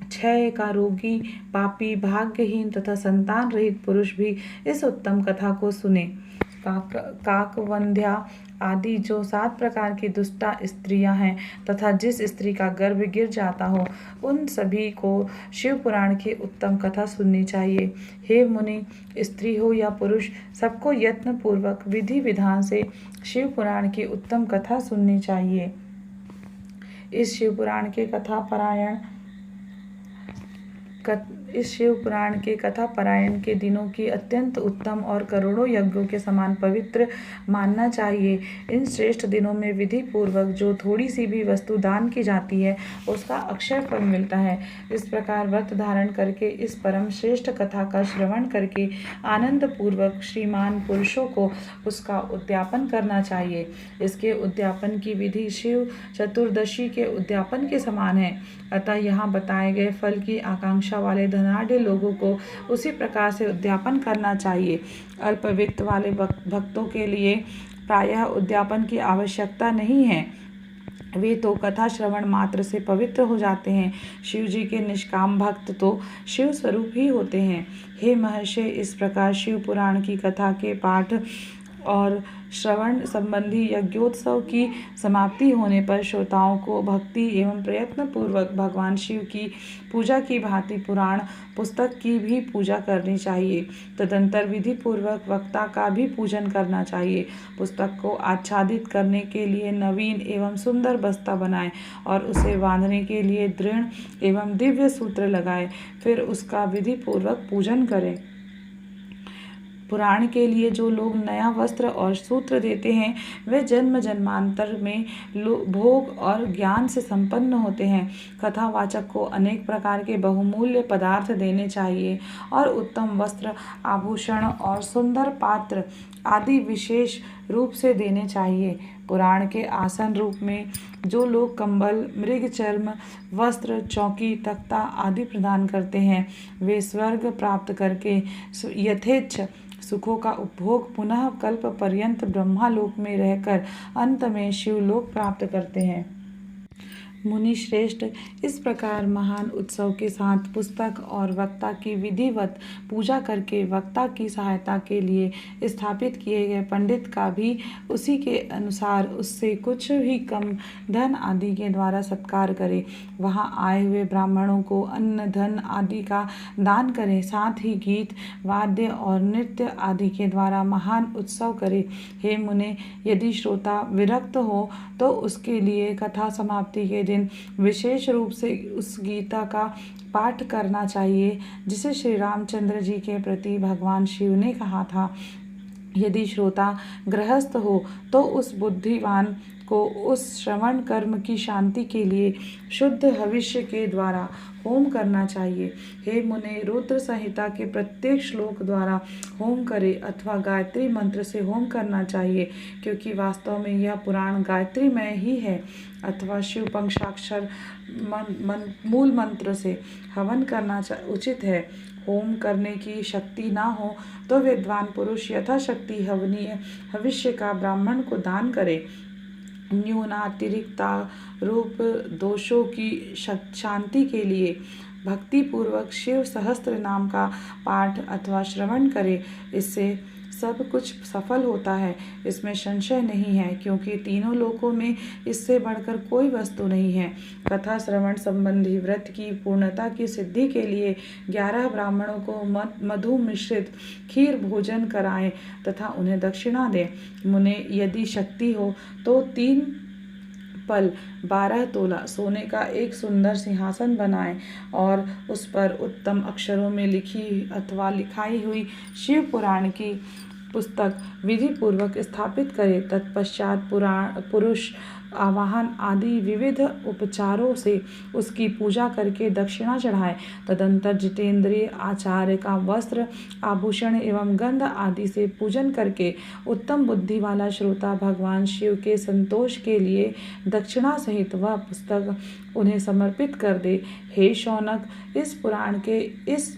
Speaker 1: क्षय का रोगी, पापी, भाग्यहीन तथा संतान रहित पुरुष भी इस उत्तम कथा को सुने। काकवंध्या आदि जो 7 प्रकार की दुष्टा स्त्रियां हैं तथा जिस स्त्री का गर्भ गिर जाता हो उन सभी को शिव पुराण की उत्तम कथा सुननी चाहिए। हे मुनि, स्त्री हो या पुरुष सबको यत्न पूर्वक विधि विधान से शिव पुराण की उत्तम कथा सुननी चाहिए। इस शिव पुराण के कथा पारायण के दिनों की अत्यंत उत्तम और करोड़ों यज्ञों के समान पवित्र मानना चाहिए। इन श्रेष्ठ दिनों में विधि पूर्वक जो थोड़ी सी भी वस्तु दान की जाती है उसका अक्षय फल मिलता है। इस प्रकार व्रत धारण करके इस परम श्रेष्ठ कथा का श्रवण करके आनंद पूर्वक श्रीमान पुरुषों को उसका उद्यापन करना चाहिए। इसके उद्यापन की विधि शिव चतुर्दशी के उद्यापन के समान है। अतः यहाँ बताए गए फल की आकांक्षा वाले धनाढ़ लोगों को उसी प्रकार से उद्यापन करना चाहिए। अल्प वित्त वाले भक्तों के लिए प्रायः उद्यापन की आवश्यकता नहीं है, वे तो कथा श्रवण मात्र से पवित्र हो जाते हैं। शिव जी के निष्काम भक्त तो शिव स्वरूप ही होते हैं। हे महर्षि, इस प्रकार शिव पुराण की कथा के पाठ और श्रवण संबंधी यज्ञोत्सव की समाप्ति होने पर श्रोताओं को भक्ति एवं प्रयत्न पूर्वक भगवान शिव की पूजा की भांति पुराण पुस्तक की भी पूजा करनी चाहिए। तदंतर विधि पूर्वक वक्ता का भी पूजन करना चाहिए। पुस्तक को आच्छादित करने के लिए नवीन एवं सुंदर बस्ता बनाएं और उसे बांधने के लिए दृढ़ एवं दिव्य सूत्र लगाएं। फिर उसका विधि पूर्वक पूजन करें। पुराण के लिए जो लोग नया वस्त्र और सूत्र देते हैं वे जन्म जन्मांतर में भोग और ज्ञान से संपन्न होते हैं। कथावाचक को अनेक प्रकार के बहुमूल्य पदार्थ देने चाहिए और उत्तम वस्त्र, आभूषण और सुंदर पात्र आदि विशेष रूप से देने चाहिए। पुराण के आसन रूप में जो लोग कंबल, मृग चर्म, वस्त्र, चौकी, तख्ता आदि प्रदान करते हैं वे स्वर्ग प्राप्त करके यथेच्छ सुखों का उपभोग पुनः कल्प पर्यंत ब्रह्मालोक में रहकर अंत में शिवलोक प्राप्त करते हैं। मुनि श्रेष्ठ, इस प्रकार महान उत्सव के साथ पुस्तक और वक्ता की विधिवत पूजा करके वक्ता की सहायता के लिए स्थापित किए गए पंडित का भी उसी के अनुसार उससे कुछ भी कम धन आदि के द्वारा सत्कार करें। वहां आए हुए ब्राह्मणों को अन्न, धन आदि का दान करें। साथ ही गीत, वाद्य और नृत्य आदि के द्वारा महान उत्सव करें। हे मुने, यदि श्रोता विरक्त हो तो उसके लिए कथा समाप्ति के दिन विशेष रूप से उस गीता का पाठ करना चाहिए जिसे श्री रामचंद्र जी के प्रति भगवान शिव ने कहा था। यदि श्रोता गृहस्थ हो तो उस बुद्धिमान को उस श्रवण कर्म की शांति के लिए शुद्ध हविष्य के द्वारा होम करना चाहिए। हे मुने, रुद्र संहिता के प्रत्येक श्लोक द्वारा होम करे अथवा गायत्री मंत्र से होम करना चाहिए, क्योंकि वास्तव में यह पुराण गायत्रीमय ही है। अथवा शिव पंचाक्षर मूल मंत्र से हवन करना उचित है। होम करने की शक्ति ना हो तो विद्वान पुरुष यथाशक्ति हवनीय हविष्य का ब्राह्मण को दान करे। न्यूनातिरिक्ता रूप दोषों की शांति के लिए भक्ति पूर्वक शिव सहस्त्र नाम का पाठ अथवा श्रवण करे। इससे सब कुछ सफल होता है, इसमें संशय नहीं है, क्योंकि तीनों लोकों में इससे बढ़कर कोई वस्तु नहीं है। कथा श्रवण संबंधी व्रत की पूर्णता की सिद्धि के लिए 11 ब्राह्मणों को मधु मिश्रित खीर भोजन कराएं तथा उन्हें दक्षिणा दें। मुने, यदि शक्ति हो तो 3 पल 12 तोला सोने का एक सुंदर सिंहासन बनाएं और उस पर उत्तम अक्षरों में लिखी अथवा लिखाई हुई शिव पुराण की पुस्तक विधि पूर्वक स्थापित करें। तत्पश्चात पुरुष आवाहन आदि विविध उपचारों से उसकी पूजा करके दक्षिणा चढ़ाएं। तदंतर जितेंद्रिय आचार्य का वस्त्र, आभूषण एवं गंध आदि से पूजन करके उत्तम बुद्धि वाला श्रोता भगवान शिव के संतोष के लिए दक्षिणा सहित वह पुस्तक उन्हें समर्पित कर दे। हे शौनक, इस पुराण के इस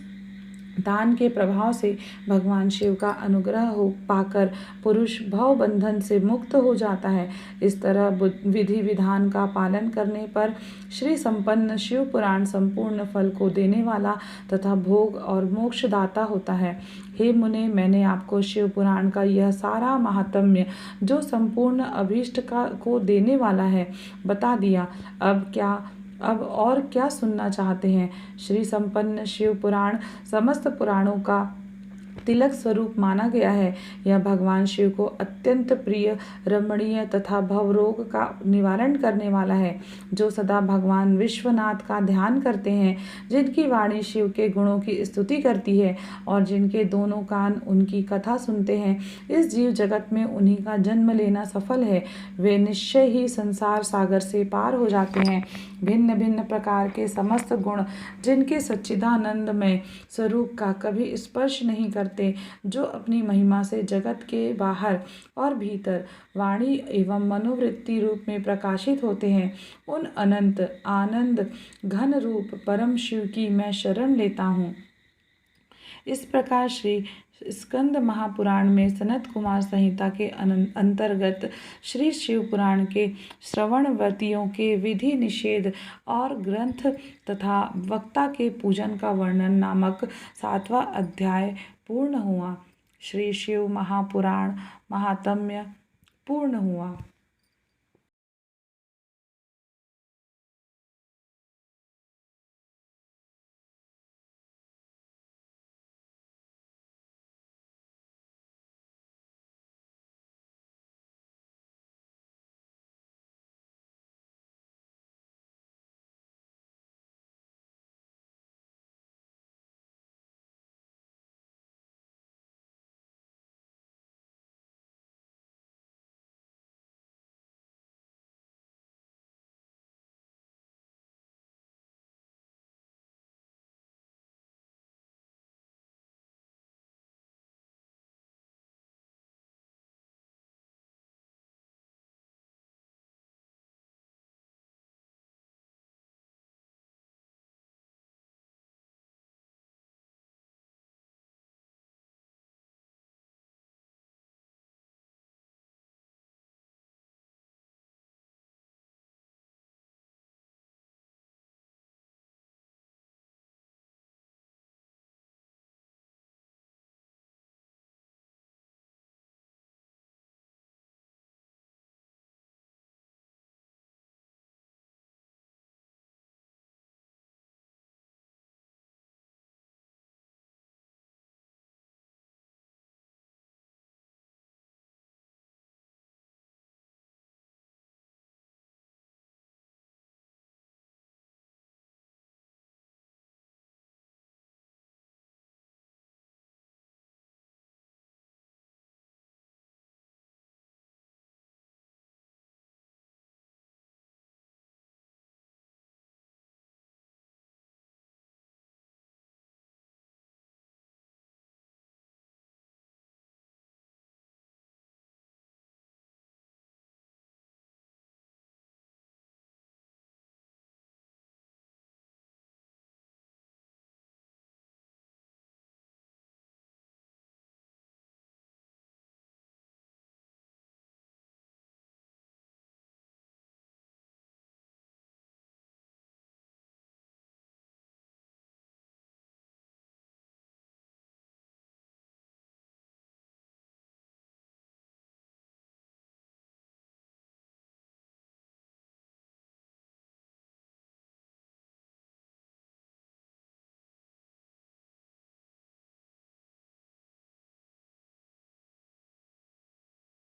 Speaker 1: दान के प्रभाव से भगवान शिव का अनुग्रह हो पाकर पुरुष भव बंधन से मुक्त हो जाता है। इस तरह विधि विधान का पालन करने पर श्री संपन्न शिव पुराण संपूर्ण फल को देने वाला तथा भोग और मोक्षदाता होता है। हे मुने, मैंने आपको शिव पुराण का यह सारा महात्म्य जो संपूर्ण अभीष्ट को देने वाला है बता दिया। अब और क्या सुनना चाहते हैं? श्री संपन्न शिव पुराण समस्त पुराणों का तिलक स्वरूप माना गया है। यह भगवान शिव को अत्यंत प्रिय, रमणीय तथा भवरोग का निवारण करने वाला है। जो सदा भगवान विश्वनाथ का ध्यान करते हैं, जिनकी वाणी शिव के गुणों की स्तुति करती है और जिनके दोनों कान उनकी कथा सुनते हैं, इस जीव जगत में उन्हीं का जन्म लेना सफल है। वे निश्चय ही संसार सागर से पार हो जाते हैं। भिन्न भिन्न प्रकार के समस्त गुण जिनके सच्चिदानंदमय स्वरूप का कभी स्पर्श नहीं करते, जो अपनी महिमा से जगत के बाहर और भीतर वाणी एवं मनोवृत्ति रूप में प्रकाशित होते हैं, उन अनंत आनंद घन रूप परम शिव की मैं शरण लेता हूँ। इस प्रकार श्री स्कंद महापुराण में सनत कुमार संहिता के अंतर्गत श्री शिव पुराण के श्रवणवर्तियों के विधि निषेध और ग्रंथ तथा वक्ता के पूजन का वर्णन नामक 7वां अध्याय पूर्ण हुआ। श्री शिव महापुराण महात्म्य पूर्ण हुआ।